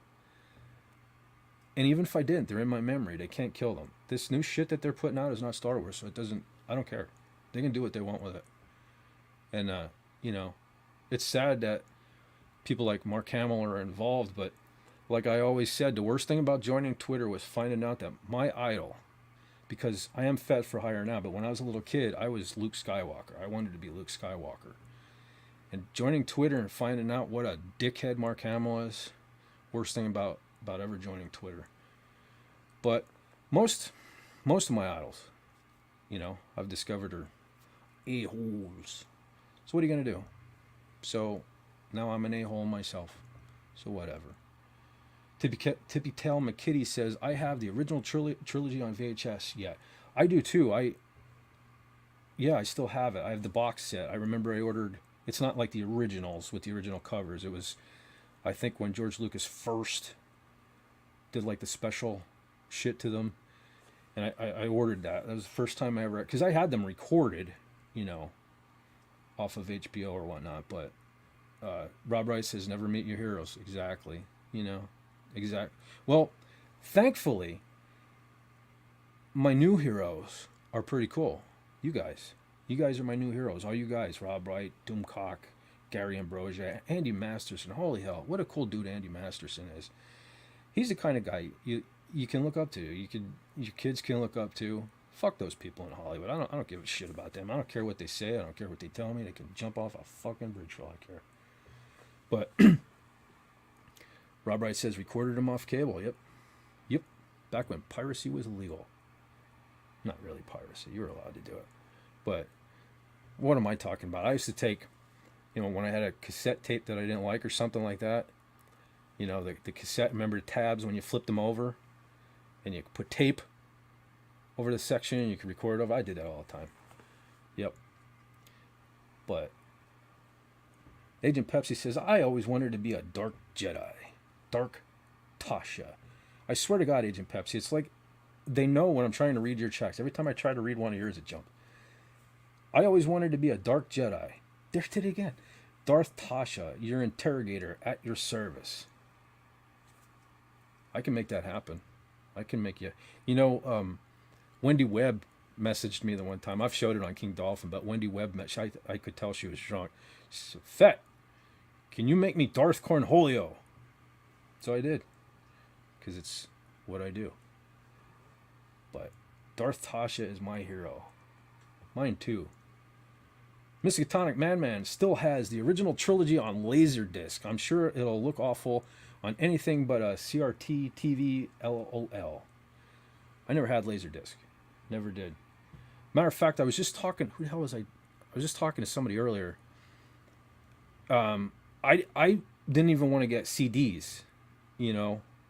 And even if I didn't, they're in my memory. They can't kill them. This new shit that they're putting out is not Star Wars, so I don't care. They can do what they want with it. And, it's sad that people like Mark Hamill are involved, but like I always said, the worst thing about joining Twitter was finding out that my idol, because I am fed for hire now, but when I was a little kid, I was Luke Skywalker. I wanted to be Luke Skywalker. And joining Twitter and finding out what a dickhead Mark Hamill is, worst thing about ever joining Twitter. But most of my idols, I've discovered are a-holes. So what are you going to do? So now I'm an a-hole myself. So whatever. Tippy Tail McKitty says, I have the original trilogy on VHS. Yeah, I do too. I still have it. I have the box set. I remember I ordered, it's not like the originals with the original covers. It was, I think, when George Lucas first did like the special shit to them. And I ordered that. That was the first time I ever, because I had them recorded, off of HBO or whatnot. But Rob Rice says, never meet your heroes. Exactly. Well, thankfully, my new heroes are pretty cool. You guys are my new heroes. All you guys, Rob Wright, Doomcock, Gary Ambrosia, Andy Masterson. Holy hell, what a cool dude Andy Masterson is. He's the kind of guy you can look up to. Your kids can look up to. Fuck those people in Hollywood. I don't give a shit about them. I don't care what they say. I don't care what they tell me. They can jump off a fucking bridge for all I care. But Rob Wright says recorded them off cable. Yep. Back when piracy was illegal. not really piracy. You were allowed to do it. But what am I talking about? I used to take, when I had a cassette tape that I didn't like or something like that, the cassette, remember the tabs when you flipped them over and you put tape over the section and you could record it over? I did that all the time. Yep. But Agent Pepsi says, I always wanted to be a dark Jedi. Dark Tasha. I swear to God, Agent Pepsi, it's like they know when I'm trying to read your checks. Every time I try to read one of yours, it jumps. I always wanted to be a dark Jedi. There it did again. Darth Tasha, your interrogator, at your service. I can make that happen. I can make you. Wendy Webb messaged me the one time. I've showed it on King Dolphin, but Wendy Webb, I could tell she was drunk. She said, Fett, can you make me Darth Cornholio? So I did. Because it's what I do. But Darth Tasha is my hero. Mine too. Miskatonic Madman still has the original trilogy on Laserdisc. I'm sure it'll look awful on anything but a CRT TV LOL. I never had Laserdisc. Never did. Matter of fact, I was just talking. Who the hell was I? I was just talking to somebody earlier. I didn't even want to get CDs,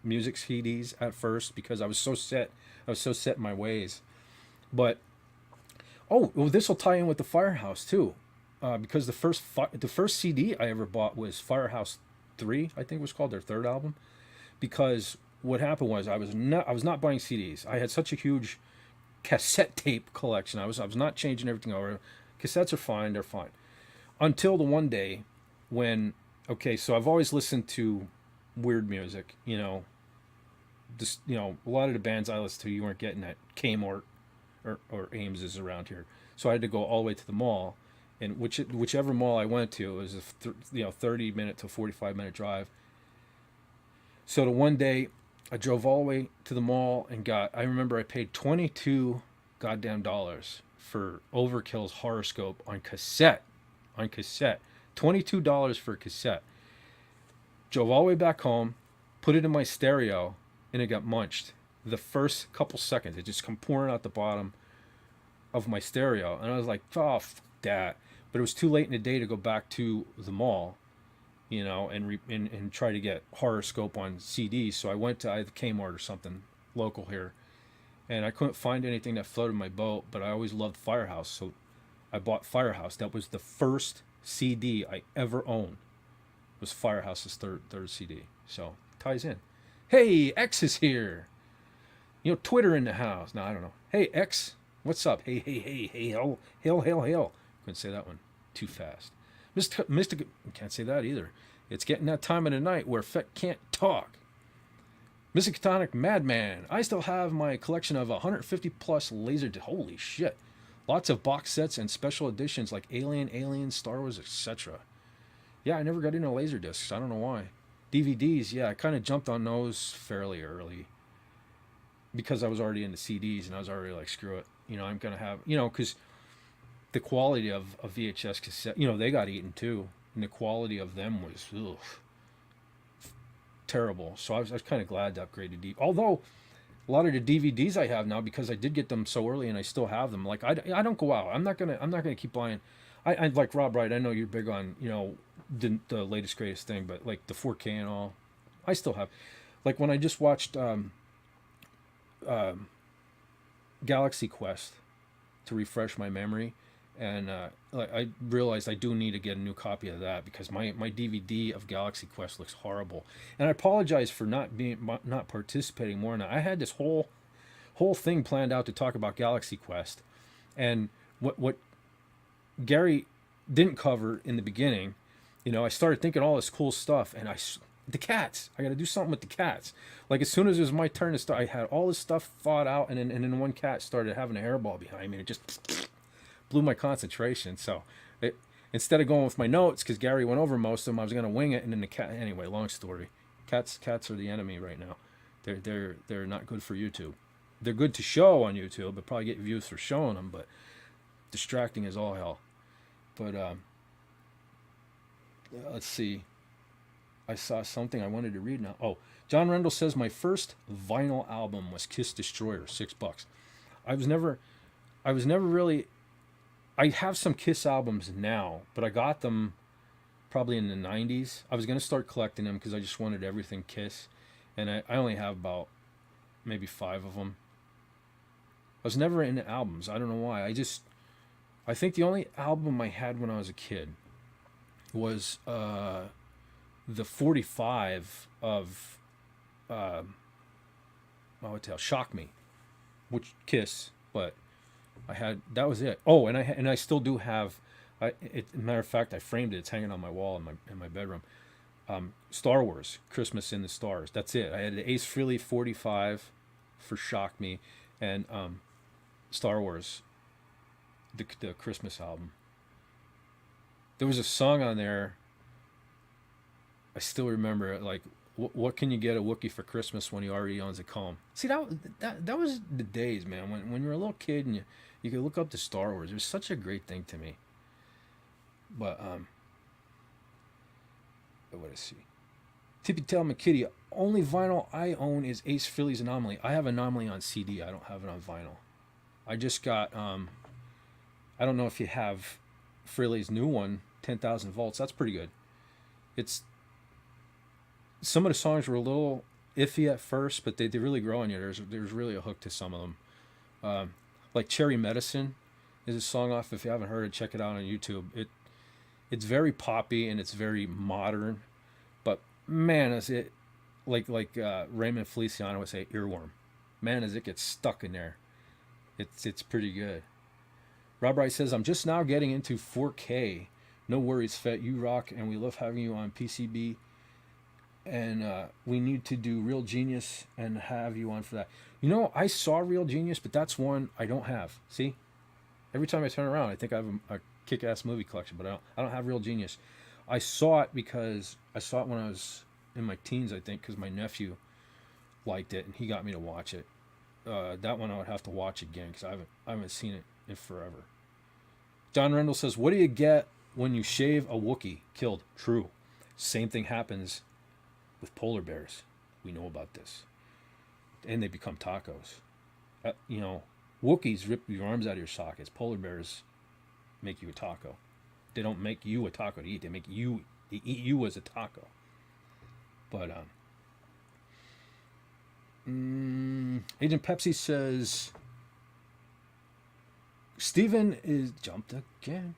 music CDs at first because I was so set. I was so set in my ways. But this will tie in with the Firehouse too, because the first CD I ever bought was Firehouse 3, I think it was called, their third album. Because what happened was I was not buying CDs. I had such a huge cassette tape collection. I was not changing everything over. Cassettes are fine, they're fine. Until the one day when, so I've always listened to weird music, just, a lot of the bands I listened to you weren't getting at Kmart or Ames's around here. So I had to go all the way to the mall, and whichever mall I went to, it was a 30-minute to 45-minute drive. So the one day I drove all the way to the mall and I remember I paid $22 goddamn dollars for Overkill's Horoscope on cassette. $22 for a cassette. Drove all the way back home, put it in my stereo, and it got munched. The first couple seconds, it just come pouring out the bottom of my stereo. And I was like, oh, fuck that. But it was too late in the day to go back to the mall, and try to get Horoscope on CD. So I went to either Kmart or something local here. And I couldn't find anything that floated my boat, but I always loved Firehouse. So I bought Firehouse. That was the first CD I ever owned. Was Firehouse's third CD. So ties in. Hey, X is here. Twitter in the house. No, I don't know. Hey, X, what's up? Hey, hail. Couldn't say that one too fast. Mr. Can't say that either. It's getting that time of the night where Fett can't talk. Miskatonic Madman. I still have my collection of 150 plus laser. Holy shit. Lots of box sets and special editions like Alien, Star Wars, etc. Yeah, I never got into laser discs. I don't know why. DVDs, yeah, I kind of jumped on those fairly early because I was already into CDs and I was already like, screw it. I'm going to have, because the quality of a VHS cassette, they got eaten too. And the quality of them was terrible. So I was kind of glad to upgrade to DVD. Although a lot of the DVDs I have now, because I did get them so early and I still have them. Like I don't go out. I'm not gonna keep buying. I like Rob Wright. I know you're big on the latest greatest thing, but like the 4K and all, I still have. Like when I just watched Galaxy Quest to refresh my memory, and I realized I do need to get a new copy of that because my DVD of Galaxy Quest looks horrible. And I apologize for not participating more in that. I had this whole thing planned out to talk about Galaxy Quest, and what Gary didn't cover in the beginning. I started thinking all this cool stuff, and the cats. I got to do something with the cats. Like as soon as it was my turn to start, I had all this stuff thought out, and then one cat started having a hairball behind me, and it just blew my concentration. So instead of going with my notes, because Gary went over most of them, I was going to wing it, and then the cat. Anyway, long story. Cats are the enemy right now. They're not good for YouTube. They're good to show on YouTube, but probably get views for showing them, but distracting as all hell. But let's see. I saw something I wanted to read now. Oh, John Rendell says my first vinyl album was Kiss Destroyer, $6. I was never really. I have some Kiss albums now, but I got them probably in the 90s. I was going to start collecting them because I just wanted everything Kiss. And I only have about maybe 5 of them. I was never into albums. I don't know why. I think the only album I had when I was a kid was the 45 of, I would tell, Shock Me, which Kiss, but that was it. Oh, and I still do have, matter of fact, I framed it. It's hanging on my wall in my bedroom. Star Wars, Christmas in the Stars. That's it. I had the Ace Frehley 45 for Shock Me, and Star Wars, the Christmas album. There was a song on there. I still remember it. Like, what can you get a Wookiee for Christmas when he already owns a comb? See, that was the days, man. When you were a little kid and you could look up to Star Wars. It was such a great thing to me. But what I see. Tippy Tail McKitty. Only vinyl I own is Ace Frehley's Anomaly. I have Anomaly on CD. I don't have it on vinyl. I just got. I don't know if you have Frehley's new one, 10,000 volts. That's pretty good. It's. Some of the songs were a little iffy at first, but they really grow on you. There's really a hook to some of them. Like Cherry Medicine is a song off. If you haven't heard it, check it out on YouTube. It's very poppy and it's very modern, but man, is it like Raymond Feliciano would say, earworm. Man, as it gets stuck in there, it's pretty good. Rob Wright says, I'm just now getting into 4K. No worries, Fet. You rock, and we love having you on PCB. And we need to do Real Genius and have you on for that. You know, I saw Real Genius, but that's one I don't have. See? Every time I turn around, I think I have a kick-ass movie collection, but I don't have Real Genius. I saw it because I saw it when I was in my teens, I think, because my nephew liked it, and he got me to watch it. That one I would have to watch again because I haven't seen it in forever. John Rendell says, what do you get when you shave a Wookiee? Killed. True. Same thing happens with polar bears. We know about this. And they become tacos. Wookiees rip your arms out of your sockets. Polar bears make you a taco. They don't make you a taco to eat. They eat you as a taco. But Agent Pepsi says Steven is jumped again.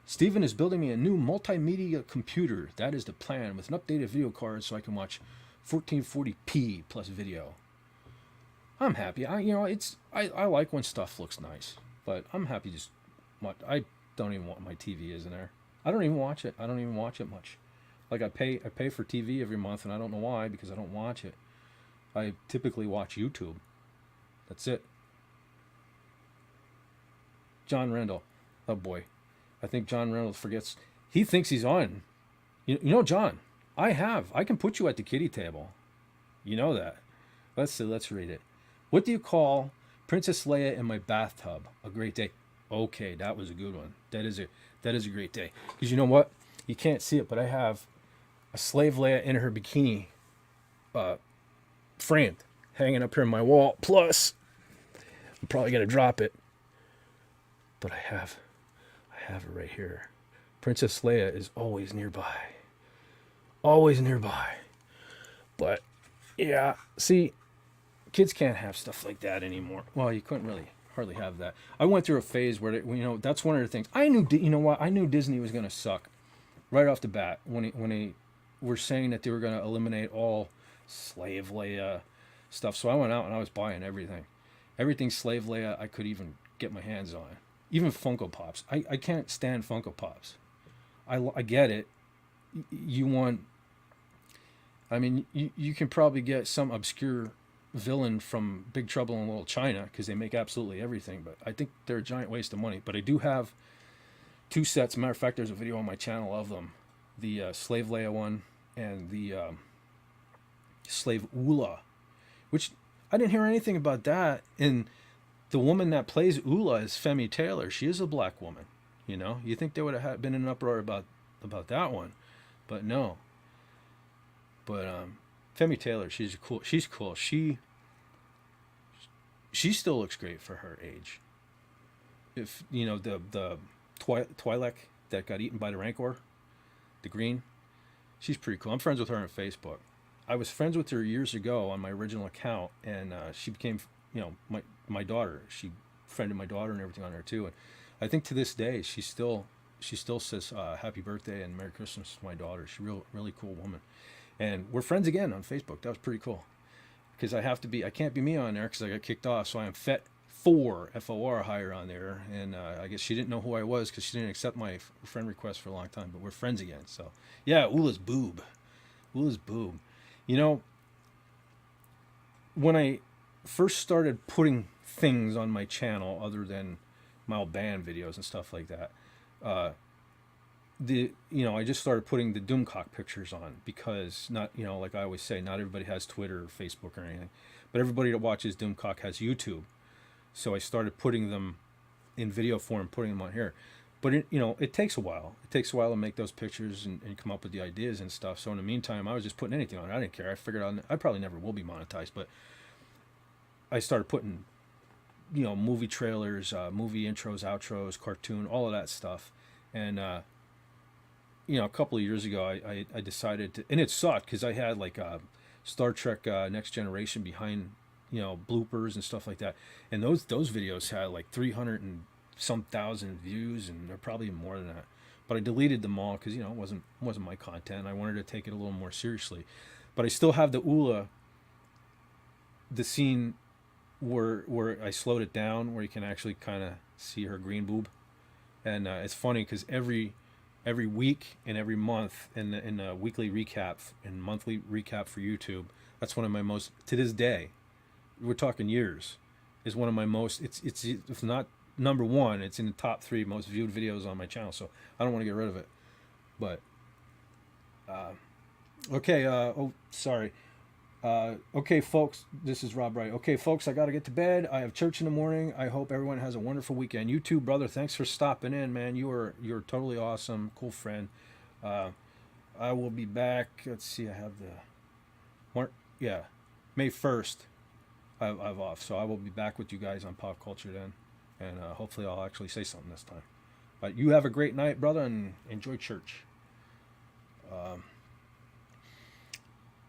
Steven is building me a new multimedia computer. That is the plan, with an updated video card so I can watch 1440p plus video. I'm happy. I like when stuff looks nice, but I'm happy just watch. I don't even want my TV, isn't there? I don't even watch it. I don't even watch it much. Like I pay for TV every month, and I don't know why, because I don't watch it. I typically watch YouTube. That's it. John Rendell. Oh boy. I think John Reynolds forgets. He thinks he's on. You know, John, I can put you at the kiddie table. You know that. Let's read it. What do you call Princess Leia in my bathtub? A great day. Okay, that was a good one. That is a great day. Because you know what? You can't see it, but I have a slave Leia in her bikini framed, hanging up here on my wall. Plus, I'm probably going to drop it. But I have it right here. Princess Leia is always nearby. Always nearby. But, yeah, see, kids can't have stuff like that anymore. Well, you couldn't really hardly have that. I went through a phase where, that's one of the things. I knew Disney was going to suck right off the bat when they were saying that they were going to eliminate all Slave Leia stuff. So I went out and I was buying everything. Everything Slave Leia I could even get my hands on. Even Funko Pops. I can't stand Funko Pops. I get it. You want... I mean, you can probably get some obscure villain from Big Trouble in Little China because they make absolutely everything, but I think they're a giant waste of money. But I do have 2 sets. Matter of fact, there's a video on my channel of them. The Slave Leia one and the Slave Oola, which I didn't hear anything about that. And the woman that plays Oola is Femi Taylor. She is a black woman. You think there would have been an uproar about that one, but no. But Femi Taylor, she's cool. She's cool. she still looks great for her age. If you know the Twi'lek that got eaten by the Rancor, the green, she's pretty cool. I'm friends with her on Facebook. I was friends with her years ago on my original account, and she became, my daughter. She friended my daughter and everything on there too. And I think to this day, she still says happy birthday and Merry Christmas to my daughter. She's a really cool woman, and we're friends again on Facebook. That was pretty cool because I can't be me on there because I got kicked off. So I am FET4 FOR higher on there, and I guess she didn't know who I was because she didn't accept my friend request for a long time. But we're friends again. So yeah, Ula's boob. You know, when I first started putting things on my channel other than my old band videos and stuff like that, I just started putting the Doomcock pictures on because not, like I always say, not everybody has Twitter or Facebook or anything, but everybody that watches Doomcock has YouTube. So I started putting them in video form, putting them on here. But it takes a while. It takes a while to make those pictures and come up with the ideas and stuff. So in the meantime, I was just putting anything on it. I didn't care. I figured I probably never will be monetized, but I started putting, movie trailers, movie intros, outros, cartoon, all of that stuff. And, a couple of years ago, I decided to, and it sucked because I had like Star Trek Next Generation behind, bloopers and stuff like that. And those videos had like 300 and some thousand views, and they're probably more than that. But I deleted them all because it wasn't my content. I wanted to take it a little more seriously. But I still have the Ula, the scene where I slowed it down, where you can actually kind of see her green boob, and it's funny because every week and every month in the weekly recap and monthly recap for YouTube, that's one of my most, to this day, we're talking years, is one of my most. It's not number one, it's in the top 3 most viewed videos on my channel, so I don't want to get rid of it. But okay, sorry. Okay, folks, this is Rob Wright. Okay, folks, I got to get to bed. I have church in the morning. I hope everyone has a wonderful weekend. You too, brother. Thanks for stopping in, man. You're totally awesome, cool friend. I will be back. Let's see. I have May 1st. I've off, so I will be back with you guys on Pop Culture then. And hopefully I'll actually say something this time. But you have a great night, brother, and enjoy church.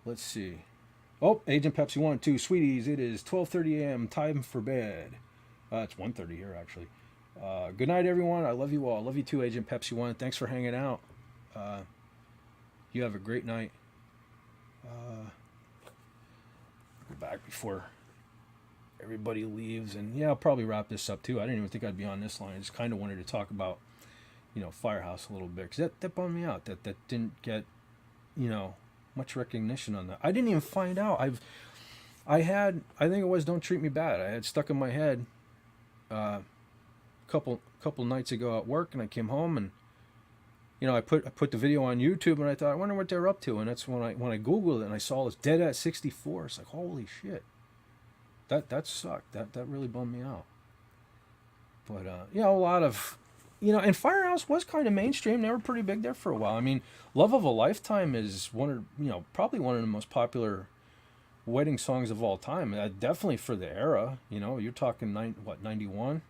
Let's see. Oh, Agent Pepsi 1, 2. Sweeties, it is 12:30 a.m. Time for bed. It's 1:30 here, actually. Good night, everyone. I love you all. I love you too, Agent Pepsi 1. Thanks for hanging out. You have a great night. Go back before everybody leaves, and yeah, I'll probably wrap this up too. I didn't even think I'd be on this line. I just kind of wanted to talk about, Firehouse a little bit because that bummed me out. That didn't get, much recognition on that. I didn't even find out. I think it was Don't Treat Me Bad. I had stuck in my head, couple nights ago at work, and I came home and, I put the video on YouTube, and I thought, I wonder what they're up to, and that's when I Googled it and I saw this Dead at 64. It's like, holy shit. That sucked. That really bummed me out. But a lot of, and Firehouse was kind of mainstream. They were pretty big there for a while. I mean, Love of a Lifetime is probably one of the most popular wedding songs of all time. Definitely for the era. You're talking 91.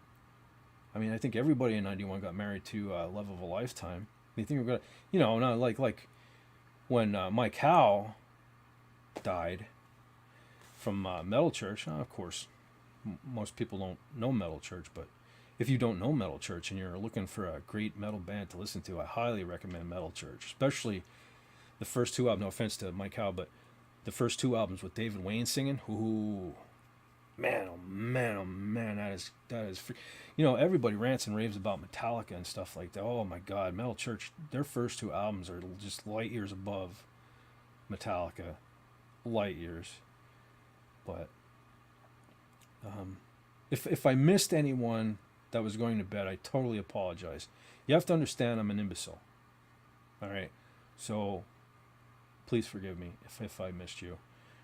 I mean, I think everybody in 91 got married to Love of a Lifetime. You think we're gonna, not like when Mike Howe died from Metal Church. Of course, most people don't know Metal Church, but if you don't know Metal Church and you're looking for a great metal band to listen to, I highly recommend Metal Church, especially the first 2 albums. No offense to Mike Howe, but the first 2 albums with David Wayne singing. Ooh, man, oh man, that is free. Everybody rants and raves about Metallica and stuff like that. Oh my God, Metal Church, their first 2 albums are just light years above Metallica, light years. But if I missed anyone that was going to bed, I totally apologize. You have to understand I'm an imbecile. All right, so please forgive me if I missed you.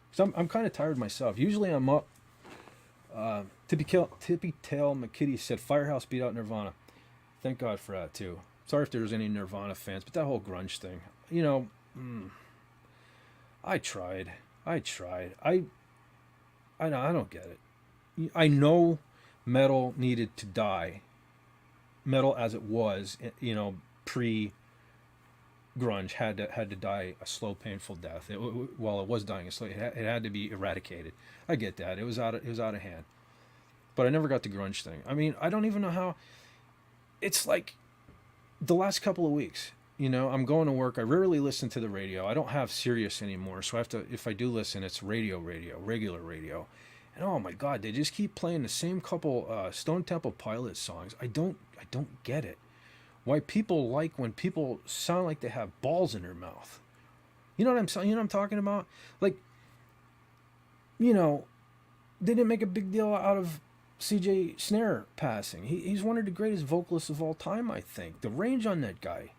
Because I'm kind of tired myself. Usually I'm up. Tippy Tail McKitty said Firehouse beat out Nirvana. Thank God for that too. Sorry if there's any Nirvana fans, but that whole grunge thing, I tried. I don't get it. I know metal needed to die. Metal as it was, pre grunge had to die a slow, painful death. While it was dying a slow, it had to be eradicated. I get that. It was out of hand. But I never got the grunge thing. I mean, I don't even know how. It's like the last couple of weeks. I'm going to work. I rarely listen to the radio. I don't have Sirius anymore, so I have to. If I do listen, it's radio, regular radio. And oh my God, they just keep playing the same couple Stone Temple Pilots songs. I don't get it. Why people like when people sound like they have balls in their mouth. You know what I'm saying? You know what I'm talking about? Like, you know, they didn't make a big deal out of CJ Snare passing. He's one of the greatest vocalists of all time, I think. The range on that guy,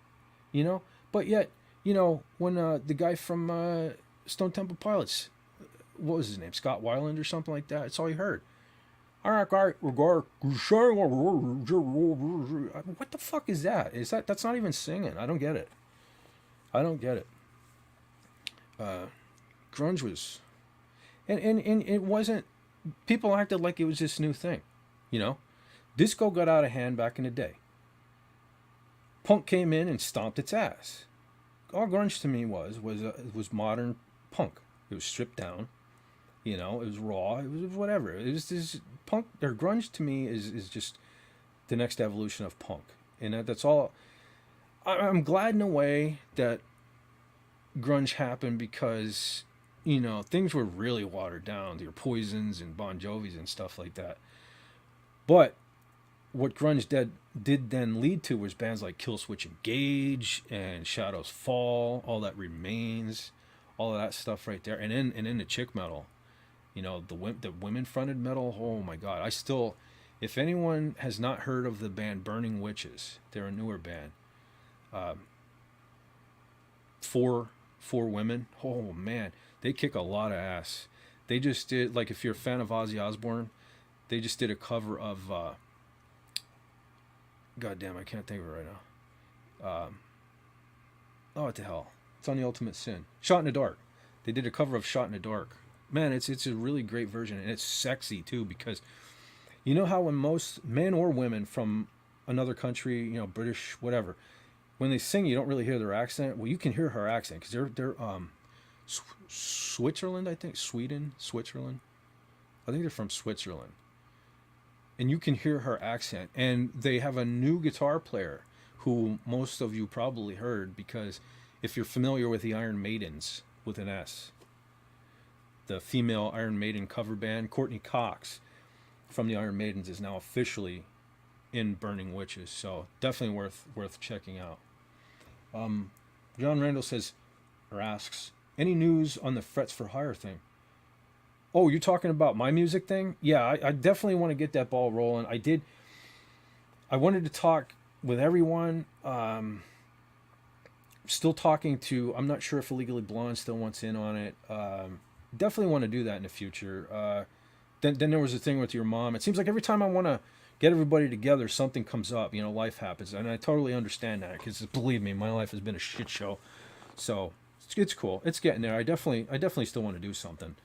you know? But yet, when the guy from Stone Temple Pilots, what was his name? Scott Weiland or something like that? It's all you heard. What the fuck is that? That's not even singing? I don't get it. I don't get it. Grunge was, and it wasn't. People acted like it was this new thing, Disco got out of hand back in the day. Punk came in and stomped its ass. All grunge to me was modern punk. It was stripped down. It was raw. It was whatever. It was this punk or grunge to me is just the next evolution of punk, and that's all. I'm glad in a way that grunge happened because things were really watered down. Your Poisons and Bon Jovis and stuff like that. But what grunge did then lead to was bands like Killswitch Engage and Shadows Fall. All that remains, all of that stuff right there, and in the chick metal. The women fronted metal. Oh my God! If anyone has not heard of the band Burning Witches, they're a newer band. Four women. Oh man, they kick a lot of ass. They just did, like, if you're a fan of Ozzy Osbourne, they just did a cover of. God damn, I can't think of it right now. Oh, what the hell? It's on the Ultimate Sin. Shot in the Dark. They did a cover of Shot in the Dark. Man, it's a really great version, and it's sexy too, because you know how when most men or women from another country, British, whatever, when they sing, you don't really hear their accent. Well, you can hear her accent because they're Switzerland, I think, Switzerland. I think they're from Switzerland, and you can hear her accent. And they have a new guitar player who most of you probably heard, because if you're familiar with the Iron Maidens with an S. The female Iron Maiden cover band, Courtney Cox from the Iron Maidens is now officially in Burning Witches, so definitely worth checking out. John Randall says, or asks, any news on the Frets for Hire thing? Oh, you're talking about my music thing? Yeah, I definitely want to get that ball rolling. I wanted to talk with everyone. Still talking to, I'm not sure if Illegally Blonde still wants in on it. Definitely want to do that in the future. Then there was a thing with your mom. It seems like every time I want to get everybody together, something comes up. Life happens, and I totally understand that, because believe me, my life has been a shit show. So it's cool. It's getting there. I definitely still want to do something.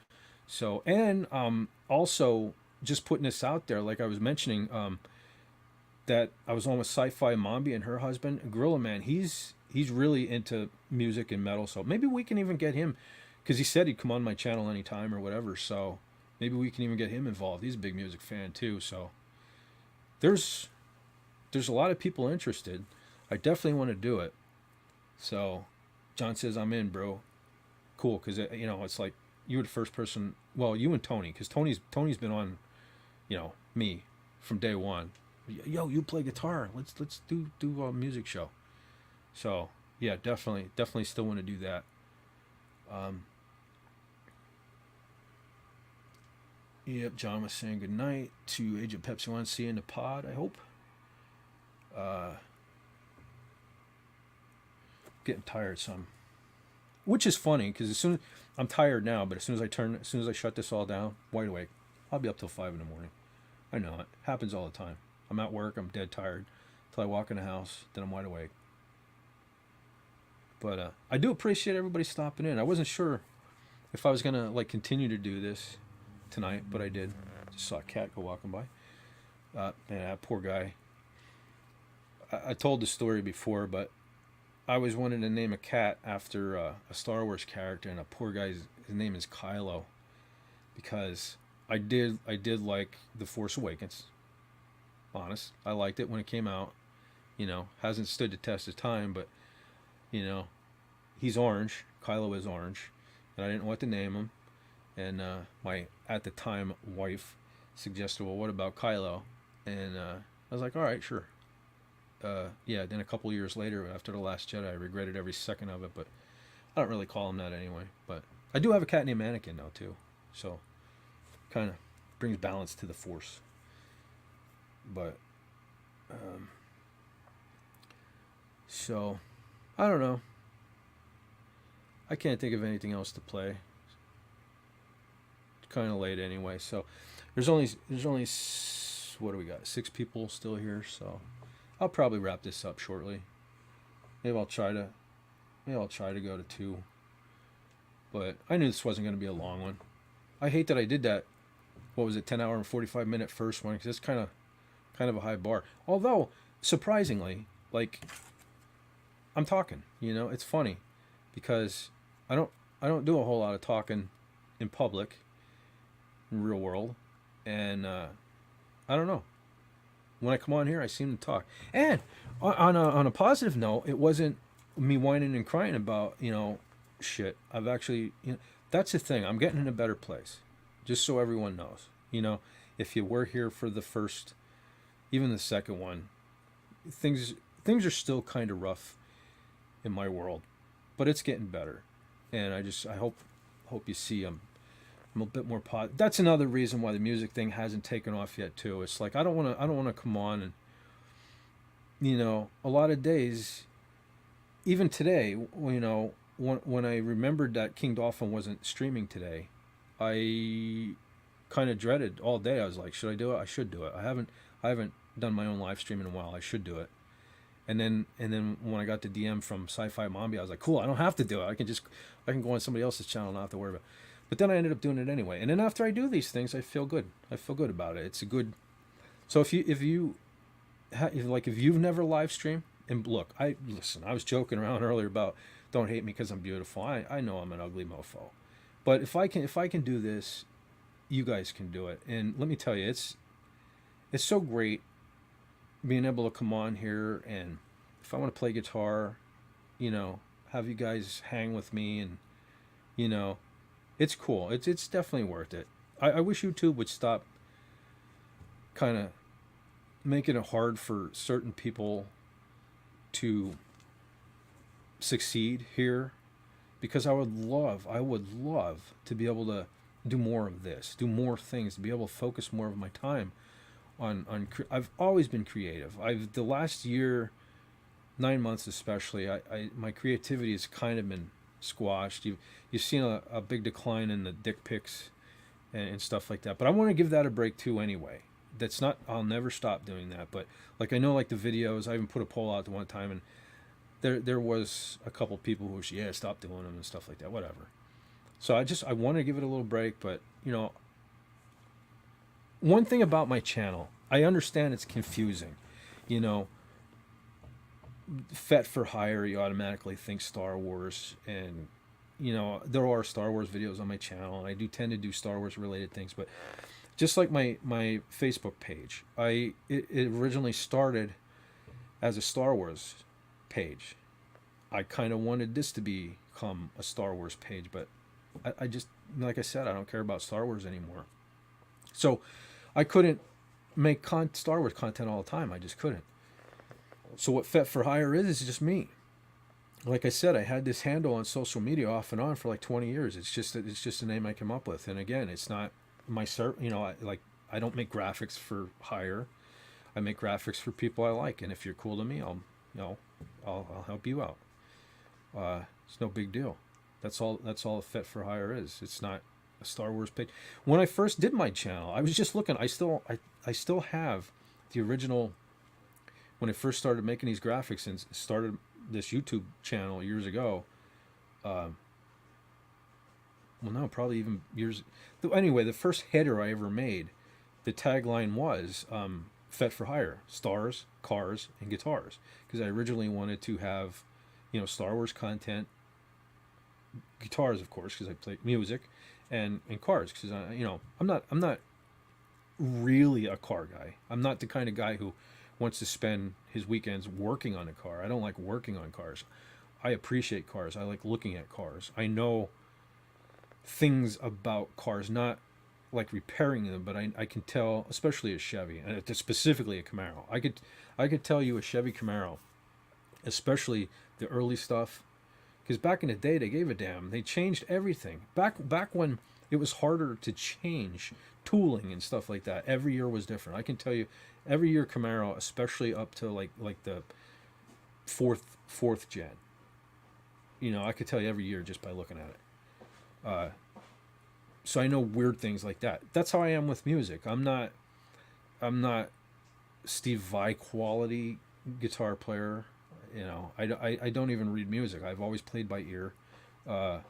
So, and also just putting this out there, like I was mentioning, that I was on with Sci-Fi Mombi and her husband, Gorilla Man. He's really into music and metal, so maybe we can even get him. Because he said he'd come on my channel anytime or whatever, so maybe we can even get him involved. He's a big music fan too, so there's a lot of people interested. I definitely want to do it. So John says, I'm in, bro. Cool, because it's like you were the first person. Well, you and Tony, because Tony's been on, me from day one. Yo, you play guitar. Let's do a music show. So yeah, definitely still want to do that. Yep, John was saying goodnight to Agent Pepsi One. See you in the pod, I hope. Getting tired some. Which is funny, because I'm tired now, but as soon as I shut this all down, wide awake, I'll be up till 5 in the morning. I know it. Happens all the time. I'm at work, I'm dead tired. Till I walk in the house, then I'm wide awake. But I do appreciate everybody stopping in. I wasn't sure if I was going to continue to do this tonight, but I did. Just saw a cat go walking by. Man, that poor guy. I told the story before, but I always wanted to name a cat after a Star Wars character, and a poor guy's his name is Kylo, because I did like The Force Awakens. Honest, I liked it when it came out. Hasn't stood the test of time, but you know, he's orange. Kylo is orange, and I didn't know what to name him. And my at the time wife suggested, "Well, what about Kylo?" And I was like, "All right, sure." Yeah. Then a couple years later, after The Last Jedi, I regretted every second of it. But I don't really call him that anyway. But I do have a cat named Anakin now too, so kind of brings balance to the Force. But so I don't know. I can't think of anything else to play. It's kind of late anyway, so there's only what do we got? 6 people still here, so I'll probably wrap this up shortly. Maybe I'll try to go to 2. But I knew this wasn't going to be a long one. I hate that I did that. What was it? 10-hour and 45-minute first one, because it's kind of a high bar. Although surprisingly, like, I'm talking. It's funny because I don't do a whole lot of talking in public, in real world, and I don't know. When I come on here, I seem to talk. And on a positive note, it wasn't me whining and crying about shit. I've actually that's the thing. I'm getting in a better place. Just so everyone knows. If you were here for the first, even the second one, things are still kind of rough in my world, but it's getting better, and I hope you see I'm a bit more positive. That's another reason why the music thing hasn't taken off yet too. It's like I don't want to come on and a lot of days, even today, when I remembered that King Dolphin wasn't streaming today, I kind of dreaded all day. I was like, should I do it? I should do it. I haven't done my own live stream in a while. I should do it. And then when I got the DM from Sci-Fi Mombi, I was like, cool, I don't have to do it. I can go on somebody else's channel and not have to worry about it. But then I ended up doing it anyway. And then after I do these things, I feel good. I feel good about it. It's a good. So if you've never live streamed, and look, I was joking around earlier about don't hate me because I'm beautiful. I know I'm an ugly mofo. But if I can do this, you guys can do it. And let me tell you, it's so great being able to come on here, and if I want to play guitar, have you guys hang with me, and it's cool. It's definitely worth it. I wish YouTube would stop kind of making it hard for certain people to succeed here, because I would love to be able to do more of this, do more things, to be able to focus more of my time on I've always been creative. The last year, 9 months especially, my creativity has kind of been squashed. You've seen a big decline in the dick pics and stuff like that. But I want to give that a break too anyway. That's not, I'll never stop doing that. But like, I know, like, the videos, I even put a poll out the one time, and there was a couple people who were, stop doing them and stuff like that, whatever. So I want to give it a little break. But one thing about my channel, I understand it's confusing. Fet for hire, you automatically think Star Wars, and there are Star Wars videos on my channel, and I do tend to do Star Wars related things. But just like my Facebook page, it originally started as a Star Wars page. I kind of wanted this to become a Star Wars page, but I just, like I said, I don't care about Star Wars anymore. So I couldn't make Star Wars content all the time. I just couldn't. So what Fet for Hire is just me. Like I said, I had this handle on social media off and on for like 20 years. It's just a name I came up with. And again, it's not my I don't make graphics for hire. I make graphics for people I like. And if you're cool to me, I'll help you out. It's no big deal. That's all a Fet for Hire is. It's not a Star Wars page. When I first did my channel, I was just looking. I still have the original. When I first started making these graphics and started this YouTube channel years ago, probably even years. Anyway, the first header I ever made the tagline was "Fet for Hire: Stars, Cars, and Guitars," because I originally wanted to have, Star Wars content, guitars, of course, because I play music, and cars, because I'm not really a car guy. I'm not the kind of guy who wants to spend his weekends working on a car. I don't like working on cars. I appreciate cars. I like looking at cars. I know things about cars, not like repairing them, but I can tell, especially a Chevy, and specifically a Camaro. I could tell you a Chevy Camaro, especially the early stuff, because back in the day they gave a damn. They changed everything. Back when it was harder to change tooling and stuff like that. Every year was different. I can tell you, every year Camaro, especially up to like the fourth gen. I could tell you every year just by looking at it. So I know weird things like that. That's how I am with music. I'm not Steve Vai quality guitar player. I don't even read music. I've always played by ear. Uh,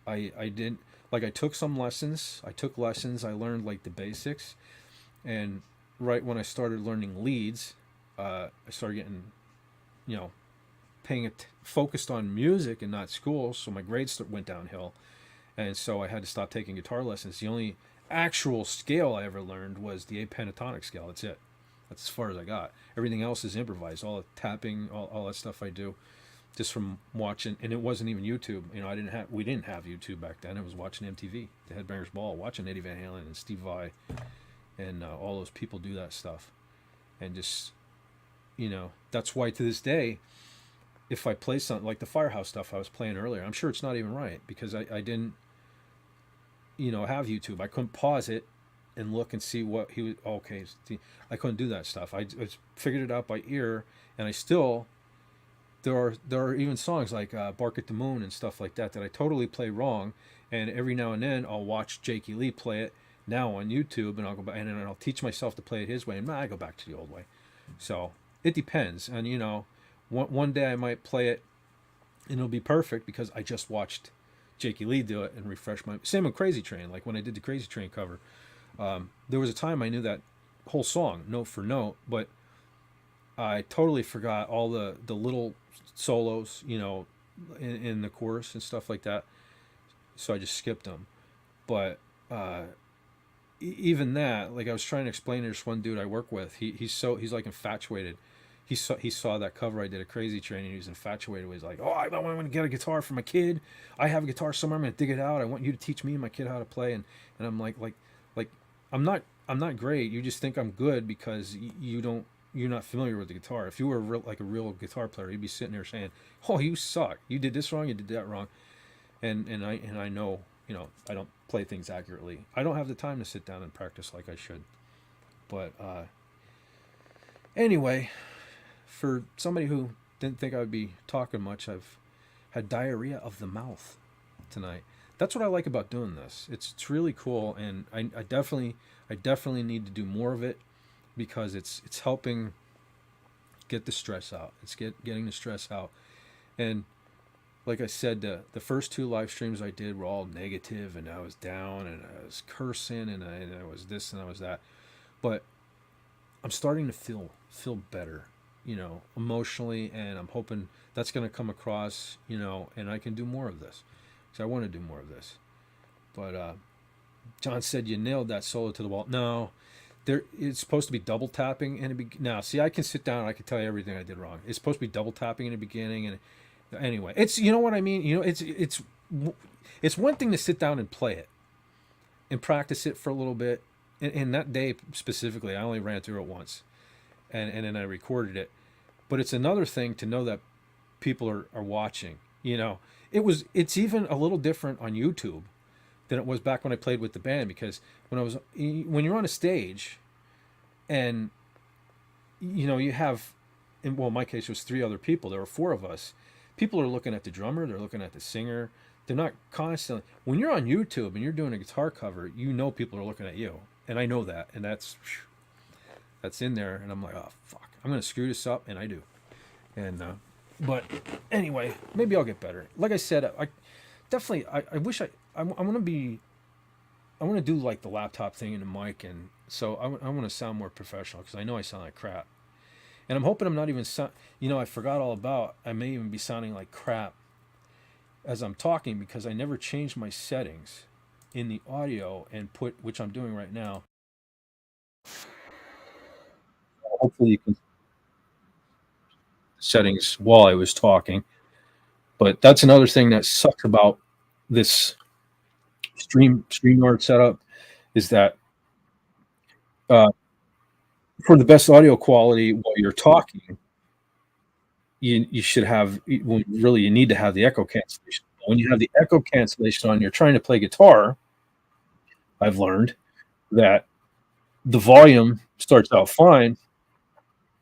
I didn't like I took some lessons. I took lessons. I learned like the basics, and right when I started learning leads, I started getting, you know, paying it focused on music and not school. So my grades went downhill, and so I had to stop taking guitar lessons. The only actual scale I ever learned was the A pentatonic scale. That's it. That's as far as I got. Everything else is improvised. All the tapping, all that stuff I do, just from watching. And it wasn't even YouTube. We didn't have YouTube back then. It was watching MTV, the Headbangers Ball, watching Eddie Van Halen and Steve Vai, and all those people do that stuff. And just, that's why to this day, if I play something like the Firehouse stuff I was playing earlier, I'm sure it's not even right because I didn't, have YouTube. I couldn't pause it and look and see what he was. Okay, I couldn't do that stuff. I just figured it out by ear, and I still there are even songs like "Bark at the Moon" and stuff like that I totally play wrong. And every now and then I'll watch Jakey Lee play it now on YouTube, and I'll go back and then I'll teach myself to play it his way, and I go back to the old way. So it depends, and one day I might play it and it'll be perfect because I just watched Jakey Lee do it and refresh my. Same with Crazy Train. Like when I did the Crazy Train cover, there was a time I knew that whole song note for note, but I totally forgot all the little solos, in the chorus and stuff like that. So I just skipped them. But even that, like I was trying to explain to this one dude I work with, he's like infatuated. He saw that cover I did a Crazy Train, and he was infatuated. He's like, "Oh, I want to get a guitar for my kid. I have a guitar somewhere. I'm gonna dig it out. I want you to teach me and my kid how to play." And I'm like, I'm not great. You just think I'm good because you're not familiar with the guitar. If you were a real guitar player, you'd be sitting there saying, "Oh, you suck. You did this wrong. You did that wrong." And I know, I don't play things accurately. I don't have the time to sit down and practice like I should. But anyway, for somebody who didn't think I would be talking much, I've had diarrhea of the mouth tonight. That's what I like about doing this. It's really cool, and I definitely need to do more of it because it's helping get the stress out. It's getting the stress out. And like I said, the first two live streams I did were all negative, and I was down, and I was cursing, and I was this, and I was that. But I'm starting to feel better, emotionally, and I'm hoping that's going to come across, and I can do more of this. So I want to do more of this. But John said you nailed that solo to the wall. No, it's supposed to be double tapping in the beginning. Now, see, I can sit down and I can tell you everything I did wrong. It's supposed to be double tapping in the beginning, and anyway, it's what I mean. It's one thing to sit down and play it and practice it for a little bit. And that day specifically, I only ran through it once, and then I recorded it. But it's another thing to know that people are watching. It's even a little different on YouTube than it was back when I played with the band, because when you're on a stage and you have, in my case it was 3 other people, there were 4 of us. People are looking at the drummer, they're looking at the singer. They're not constantly, when you're on YouTube and you're doing a guitar cover, people are looking at you, and I know that, and that's in there, and I'm like, oh fuck, I'm gonna screw this up, and I do. And but anyway, maybe I'll get better. Like I said, I definitely, I wish I want to be I want to do like the laptop thing and the mic, and so I want to sound more professional because I know I sound like crap, and I'm hoping I'm not even I forgot all about. I may even be sounding like crap as I'm talking because I never changed my settings in the audio and put, which I'm doing right now. Hopefully you can settings while I was talking. But that's another thing that sucks about this StreamYard setup is that uh, for the best audio quality while you're talking, you should have well, really you need to have the echo cancellation. When you have the echo cancellation on, you're trying to play guitar. I've learned that the volume starts out fine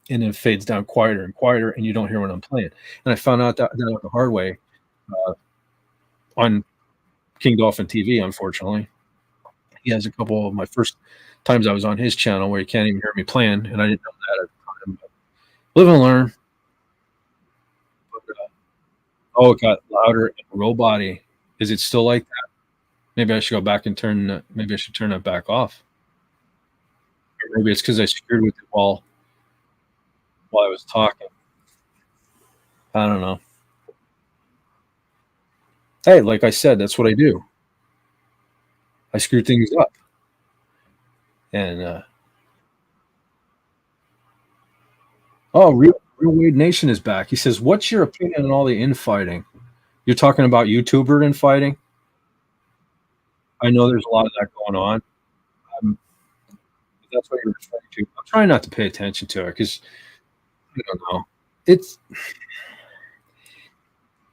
and then fades down quieter and quieter, and you don't hear what I'm playing. And I found out that the hard way on King Dolphin TV. Unfortunately, he has a couple of my first times I was on his channel where he can't even hear me playing, and I didn't know that at the time. But live and learn. But, oh, it got louder and robot-y. Is it still like that? Maybe I should go back and turn. Maybe I should turn it back off. Or maybe it's because I screwed with it while I was talking. I don't know. Hey, like I said, that's what I do. I screw things up. And oh, Real Wade Nation is back. He says, "What's your opinion on all the infighting? You're talking about YouTuber infighting. I know there's a lot of that going on. Um, if that's what you're referring to. I'm trying not to pay attention to it because I don't know. It's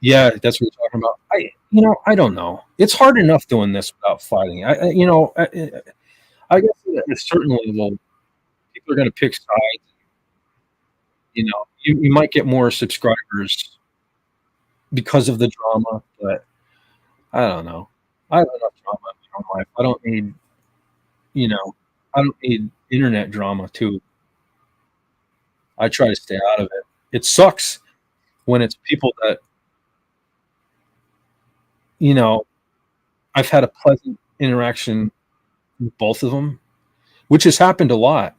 yeah, that's what you're talking about. I don't know. It's hard enough doing this without fighting. I guess at a certain level, people are going to pick sides. You might get more subscribers because of the drama, but I don't know. I have enough drama in my own life. You know, I don't need internet drama too. I try to stay out of it. It sucks when it's people that, you know, I've had a pleasant interaction with both of them, which has happened a lot.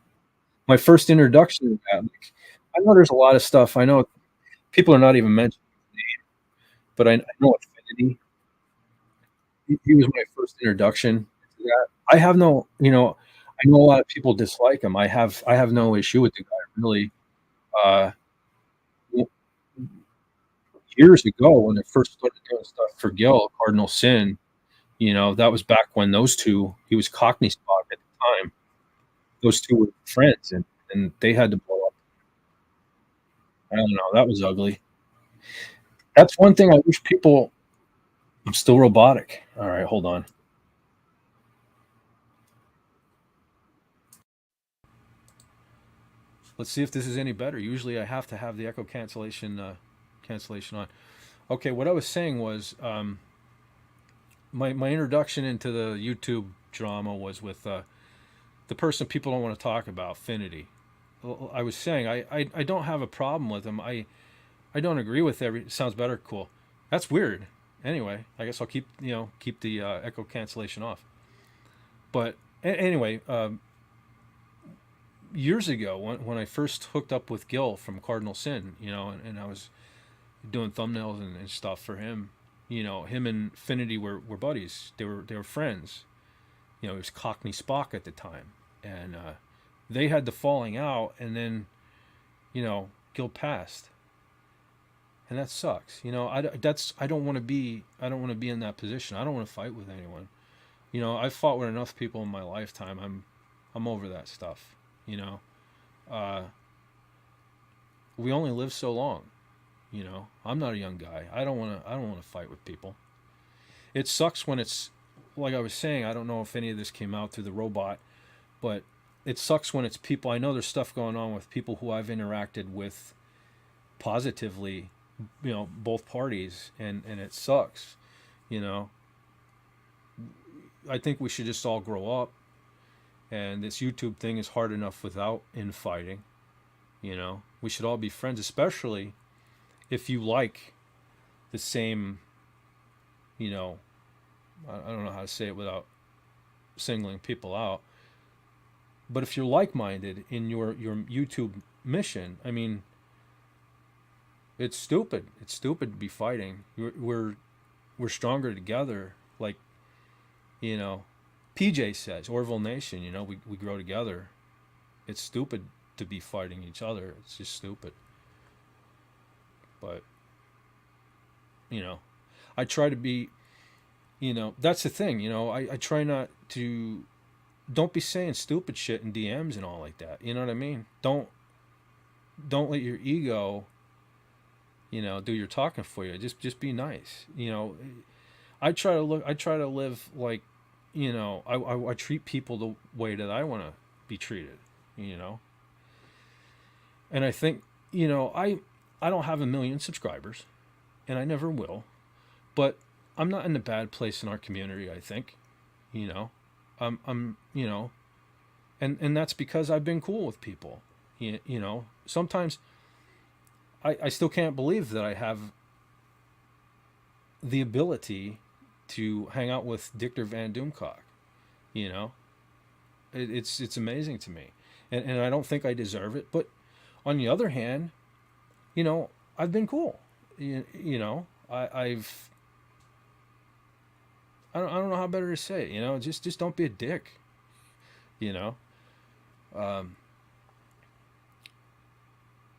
My first introduction to that, like, I know there's a lot of stuff. I know people are not even mentioning his name, but I know Affinity. He was my first introduction to that. I have no, I know a lot of people dislike him. I have no issue with the guy really. Uh, Years ago when I first started doing stuff for Gil, Cardinal Sin, that was back when those two, he was Cockney Spock at the time. Those two were friends and they had to blow up. I don't know. That was ugly. That's one thing I wish people, I'm still robotic. All right, hold on. Let's see if this is any better. Usually I have to have the echo cancellation on. Okay, what I was saying was my introduction into the YouTube drama was with the person people don't want to talk about, Finity. I was saying I don't have a problem with him. I don't agree with every. Sounds better. Cool. That's weird. Anyway, I guess I'll keep the echo cancellation off. But anyway, years ago when I first hooked up with Gil from Cardinal Sin, and I was doing thumbnails and stuff for him. Him and Finity were buddies. They were friends. It was Cockney Spock at the time, and they had the falling out, and then Gil passed, and that sucks. I don't want to be in that position. I don't want to fight with anyone. I've fought with enough people in my lifetime. I'm over that stuff. Uh, we only live so long. I'm not a young guy. I don't want to fight with people. It sucks when it's like I was saying. I don't know if any of this came out through the robot, but it sucks when it's people. I know there's stuff going on with people who I've interacted with positively, both parties, and it sucks. You know, I think we should just all grow up, and this YouTube thing is hard enough without infighting. We should all be friends, especially if you like the same, I don't know how to say it without singling people out. But if you're like-minded in your YouTube mission, I mean, it's stupid. It's stupid to be fighting. We're stronger together. Like, you know, PJ says, Orville Nation, you know, we grow together. It's stupid to be fighting each other. It's just stupid. But, you know, I try to be, you know, that's the thing, you know, I try not to, don't be saying stupid shit in DMs and all like that. You know what I mean? Don't let your ego, you know, do your talking for you. Just be nice. You know, I try to live like, you know, I treat people the way that I want to be treated, you know. And I think, you know, I don't have 1 million subscribers, and I never will, but I'm not in a bad place in our community, I think, you know. I'm you know, and that's because I've been cool with people. You know, sometimes I still can't believe that I have the ability to hang out with Dictor Van Doomcock. You know, it's amazing to me, and I don't think I deserve it. But on the other hand, you know, I've been cool. You know, I don't know how better to say it, you know, just don't be a dick, you know.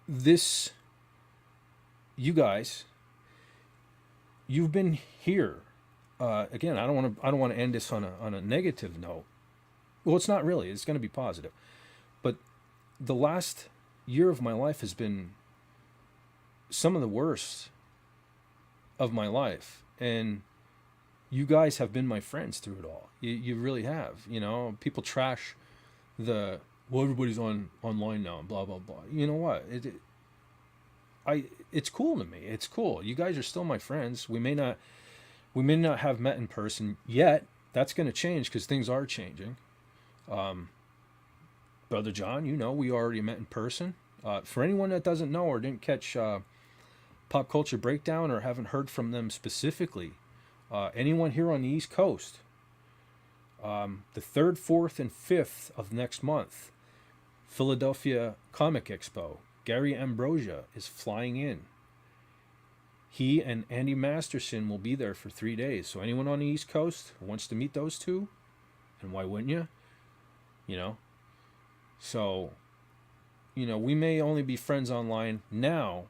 This, you guys, you've been here. Again, I don't want to end this on a negative note. Well, it's not really. It's going to be positive. But the last year of my life has been some of the worst of my life, and you guys have been my friends through it all. You really have. You know, people trash the, well, everybody's online now and blah blah blah. You know what? It's cool to me. It's cool. You guys are still my friends. We may not have met in person yet. That's going to change because things are changing. Brother John, you know, we already met in person. For anyone that doesn't know or didn't catch Pop Culture Breakdown or haven't heard from them specifically, anyone here on the East Coast, the 3rd, 4th, and 5th of next month, Philadelphia Comic Expo, Gary Ambrosia is flying in. He and Andy Masterson will be there for 3 days. So anyone on the East Coast who wants to meet those two, and why wouldn't you? You know? So, you know, we may only be friends online now,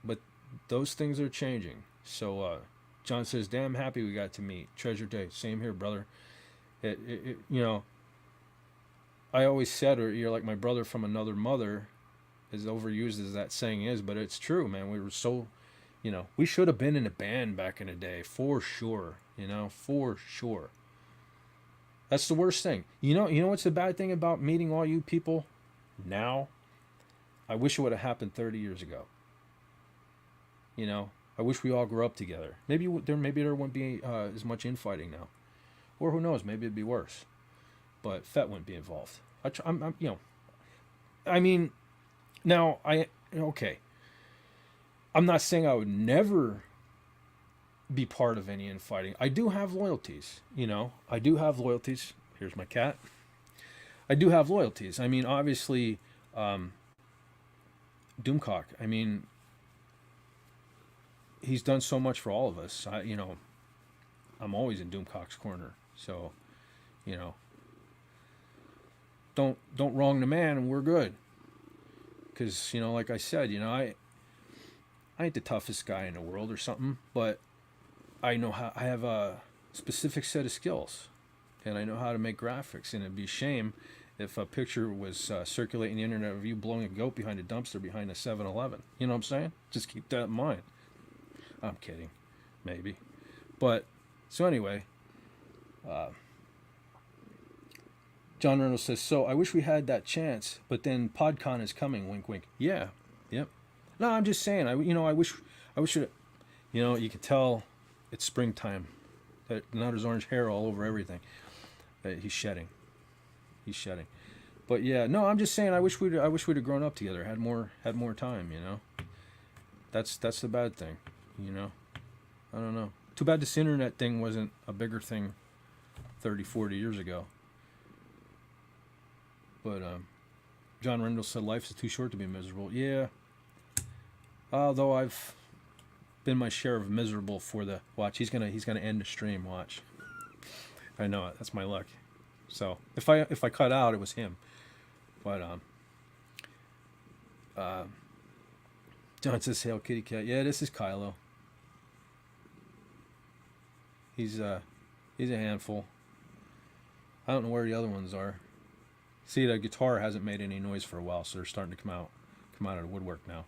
but those things are changing. So, John says, damn happy we got to meet. Treasure day. Same here, brother. You know, I always said, or you're like my brother from another mother, as overused as that saying is, but it's true, man. We were so, you know, we should have been in a band back in the day, for sure. You know, for sure. That's the worst thing. You know what's the bad thing about meeting all you people now? I wish it would have happened 30 years ago. You know, I wish we all grew up together. Maybe there wouldn't be as much infighting now, or who knows? Maybe it'd be worse. But Fett wouldn't be involved. I'm you know, I mean, now okay. I'm not saying I would never be part of any infighting. I do have loyalties. You know, I do have loyalties. Here's my cat. I do have loyalties. I mean, obviously, Doomcock. I mean, he's done so much for all of us. You know, I'm always in Doomcock's corner. So, you know, don't wrong the man, and we're good. Because, you know, like I said, you know, I ain't the toughest guy in the world or something, but I know how. I have a specific set of skills, and I know how to make graphics. And it'd be a shame if a picture was circulating the internet of you blowing a goat behind a dumpster behind a 7-Eleven. You know what I'm saying? Just keep that in mind. I'm kidding, maybe, but so anyway. John Reynolds says, so I wish we had that chance, but then PodCon is coming, wink, wink. Yeah, yep. No, I'm just saying, I wish it, you know, you could tell it's springtime. Not his orange hair all over everything. He's shedding. But yeah, no, I'm just saying, I wish we'd have grown up together, had more time, you know. That's the bad thing, you know. I don't know. Too bad this internet thing wasn't a bigger thing 30, 40 years ago. But John Rendell said life is too short to be miserable. Yeah. Although I've been my share of miserable for the watch. He's gonna end the stream. Watch. I know it. That's my luck. So if I cut out, it was him. But John says, "Hail Kitty Cat." Yeah, this is Kylo. He's a handful. I don't know where the other ones are. See, the guitar hasn't made any noise for a while, so they're starting to come out of the woodwork now.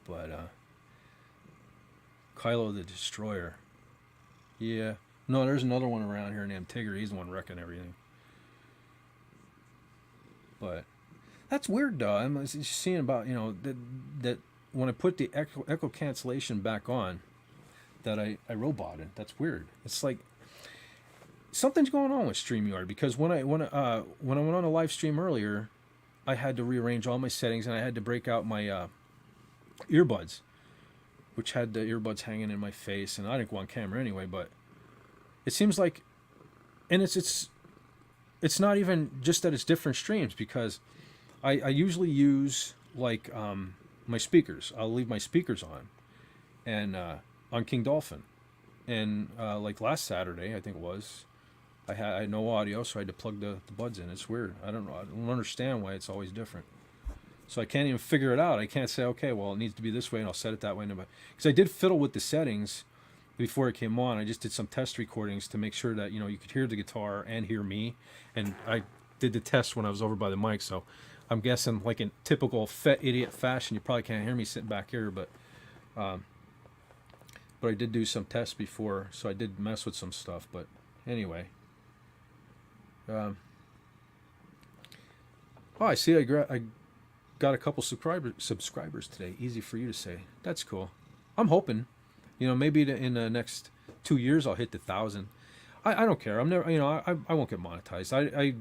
But Kylo the Destroyer. Yeah. No, there's another one around here named Tigger. He's the one wrecking everything. But that's weird, though. I'm just seeing about, that when I put the echo cancellation back on, that I roboted. That's weird. It's like something's going on with StreamYard, because when I went on a live stream earlier, I had to rearrange all my settings, and I had to break out my earbuds, which had the earbuds hanging in my face, and I didn't go on camera anyway. But it seems like, and it's not even just that it's different streams, because I usually use like my speakers. I'll leave my speakers on, and on King Dolphin, and like last Saturday, I think it was, I had no audio, so I had to plug the buds in. It's weird. I don't know. I don't understand why it's always different. So I can't even figure it out. I can't say, okay, well, it needs to be this way, and I'll set it that way. Because I did fiddle with the settings before it came on. I just did some test recordings to make sure that, you could hear the guitar and hear me. And I did the test when I was over by the mic, so I'm guessing, like in typical idiot fashion, you probably can't hear me sitting back here, but I did do some tests before, so I did mess with some stuff. But anyway. Oh, I see. I got a couple subscribers today. Easy for you to say. That's cool. I'm hoping, maybe in the next 2 years I'll hit the 1,000. I don't care. I'm never, I won't get monetized. I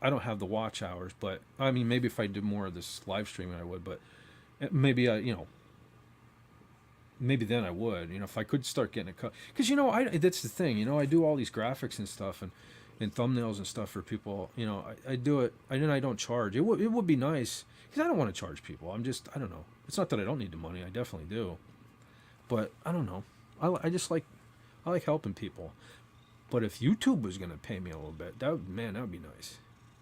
don't have the watch hours, but I mean, maybe if I did more of this live streaming, I would. But maybe maybe then I would. If I could start getting a cut, because that's the thing. I do all these graphics and stuff, and thumbnails and stuff for people. I do it. I don't charge. It would be nice, because I don't want to charge people. I don't know. It's not that I don't need the money. I definitely do. But I don't know. I just like helping people. But if YouTube was going to pay me a little bit, that would be nice.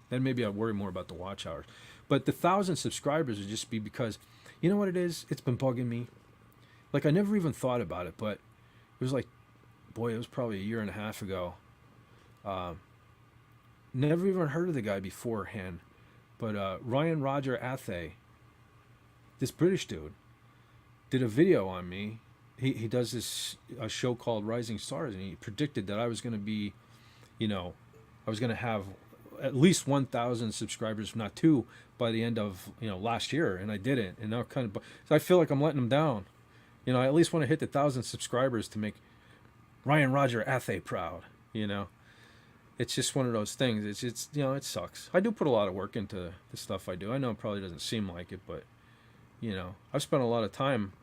Then maybe I'd worry more about the watch hours. But the 1,000 subscribers would just be because, you know what it is? It's been bugging me. Like, I never even thought about it, but it was like, boy, it was probably a year and a half ago. Never even heard of the guy beforehand, but Ryan Roger Athay, this British dude, did a video on me. He does a show called Rising Stars, and he predicted that I was going to be, I was going to have at least 1,000 subscribers, if not 2, by the end of last year, and I didn't. And now so I feel like I'm letting him down. I at least want to hit the 1,000 subscribers to make Ryan Roger Athay proud. It's just one of those things. It's it sucks. I do put a lot of work into the stuff I do. I know it probably doesn't seem like it, but I've spent a lot of time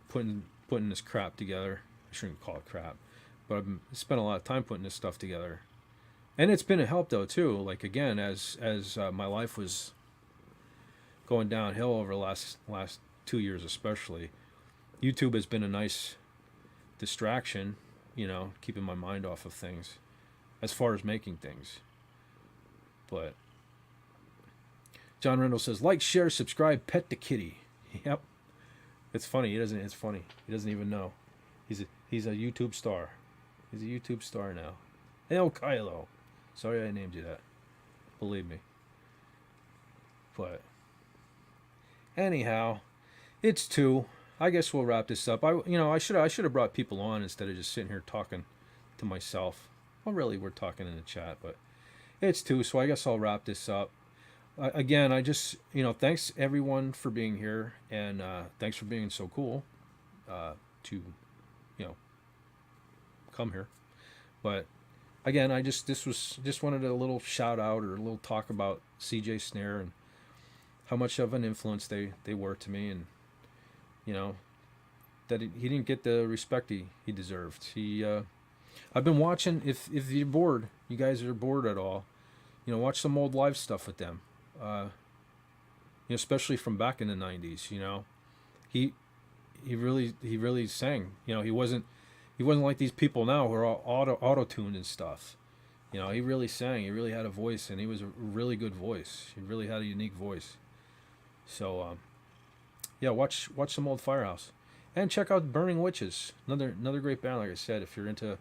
putting this crap together. I shouldn't call it crap, but I've spent a lot of time putting this stuff together, and it's been a help though too. Like, again, as my life was going downhill over the last 2 years especially, YouTube has been a nice distraction. Keeping my mind off of things. As far as making things. But John Rendell says, like, share, subscribe, pet the kitty. Yep. It's funny. It's funny. He doesn't even know. He's a YouTube star. He's a YouTube star now. Hail Kylo. Sorry I named you that. Believe me. But anyhow, it's 2. I guess we'll wrap this up. I should have brought people on instead of just sitting here talking to myself. Well, really, we're talking in the chat, but it's 2, so I guess I'll wrap this up. Again, I just, thanks everyone for being here, and thanks for being so cool to, come here. But again, this was just wanted a little shout out or a little talk about CJ Snare and how much of an influence they were to me, and that he didn't get the respect he deserved. I've been watching. If you're bored, you guys are bored at all, watch some old live stuff with them. Especially from back in the '90s. He he really sang. He wasn't like these people now who are all auto tuned and stuff. He really sang. He really had a voice, and he was a really good voice. He really had a unique voice. So yeah, watch some old Firehouse, and check out Burning Witches. Another great band. Like I said, if you're into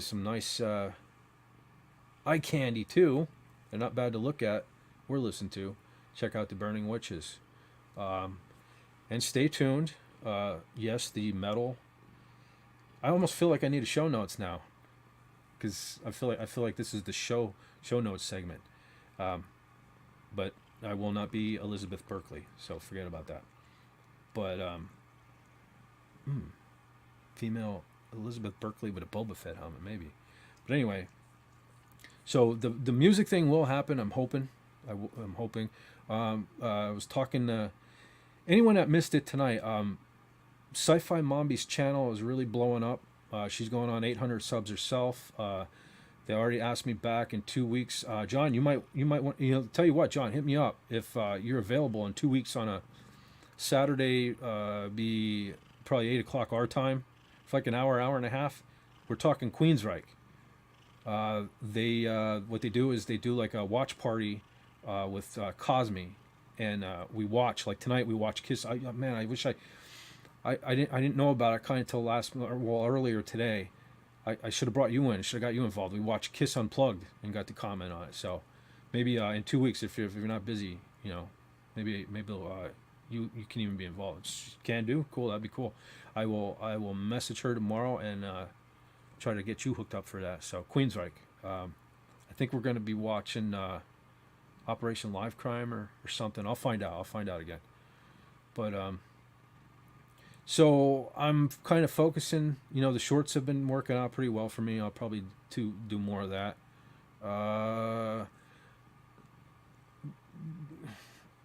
some nice eye candy too, they're not bad to look at. We're listening to. Check out the Burning Witches, and stay tuned. Yes, the metal. I almost feel like I need a show notes now, because I feel like this is the show notes segment. But I will not be Elizabeth Berkley, so forget about that. But female Elizabeth Berkley with a Boba Fett helmet, maybe. But anyway, so the music thing will happen. I'm hoping. I'm hoping. I was talking to anyone that missed it tonight. Sci-Fi Mombi's channel is really blowing up. She's going on 800 subs herself. They already asked me back in 2 weeks. John, you might want, tell you what, John, hit me up if you're available in 2 weeks on a Saturday. Be probably 8 o'clock our time, for like an hour and a half. We're talking Queensryche. What they do is they do like a watch party with Cosme, and we watch, like tonight we watch Kiss. Man, I wish I didn't know about it kind of till earlier today. I should have brought you in. Should have got you involved. We watched Kiss Unplugged and got to comment on it. So maybe in 2 weeks, if you're not busy, maybe you can even be involved. Can do. Cool. That'd be cool. I will message her tomorrow and try to get you hooked up for that. So Queensryche. I think we're going to be watching Operation Live Crime or something. I'll find out. I'll find out again. But so I'm kind of focusing. The shorts have been working out pretty well for me. I'll probably do more of that. I'll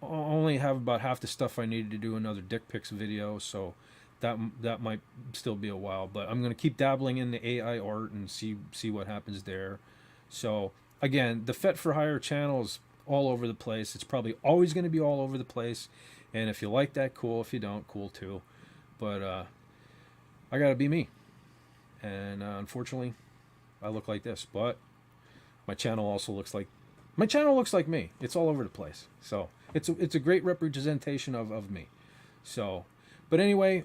only have about half the stuff I needed to do another dick pics video, so that might still be a while. But I'm gonna keep dabbling in the AI art and see what happens there. So again, the Fet for Hire channel is all over the place. It's probably always going to be all over the place. And if you like that, cool. If you don't, cool too. But I gotta be me, and unfortunately, I look like this. But my channel also looks like me. It's all over the place. So it's a great representation of me. So, but anyway,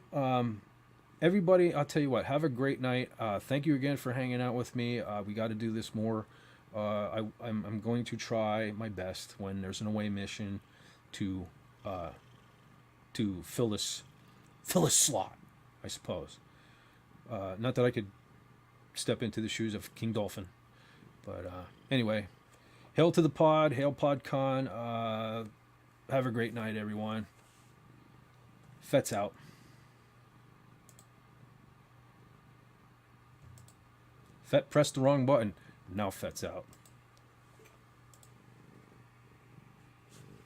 everybody, I'll tell you what. Have a great night. Thank you again for hanging out with me. We got to do this more. I'm going to try my best when there's an away mission to fill this slot, I suppose. Not that I could step into the shoes of King Dolphin, but anyway, hail to the pod, hail PodCon. Have a great night, everyone. Fet's out. Fet pressed the wrong button. Now Fet's out.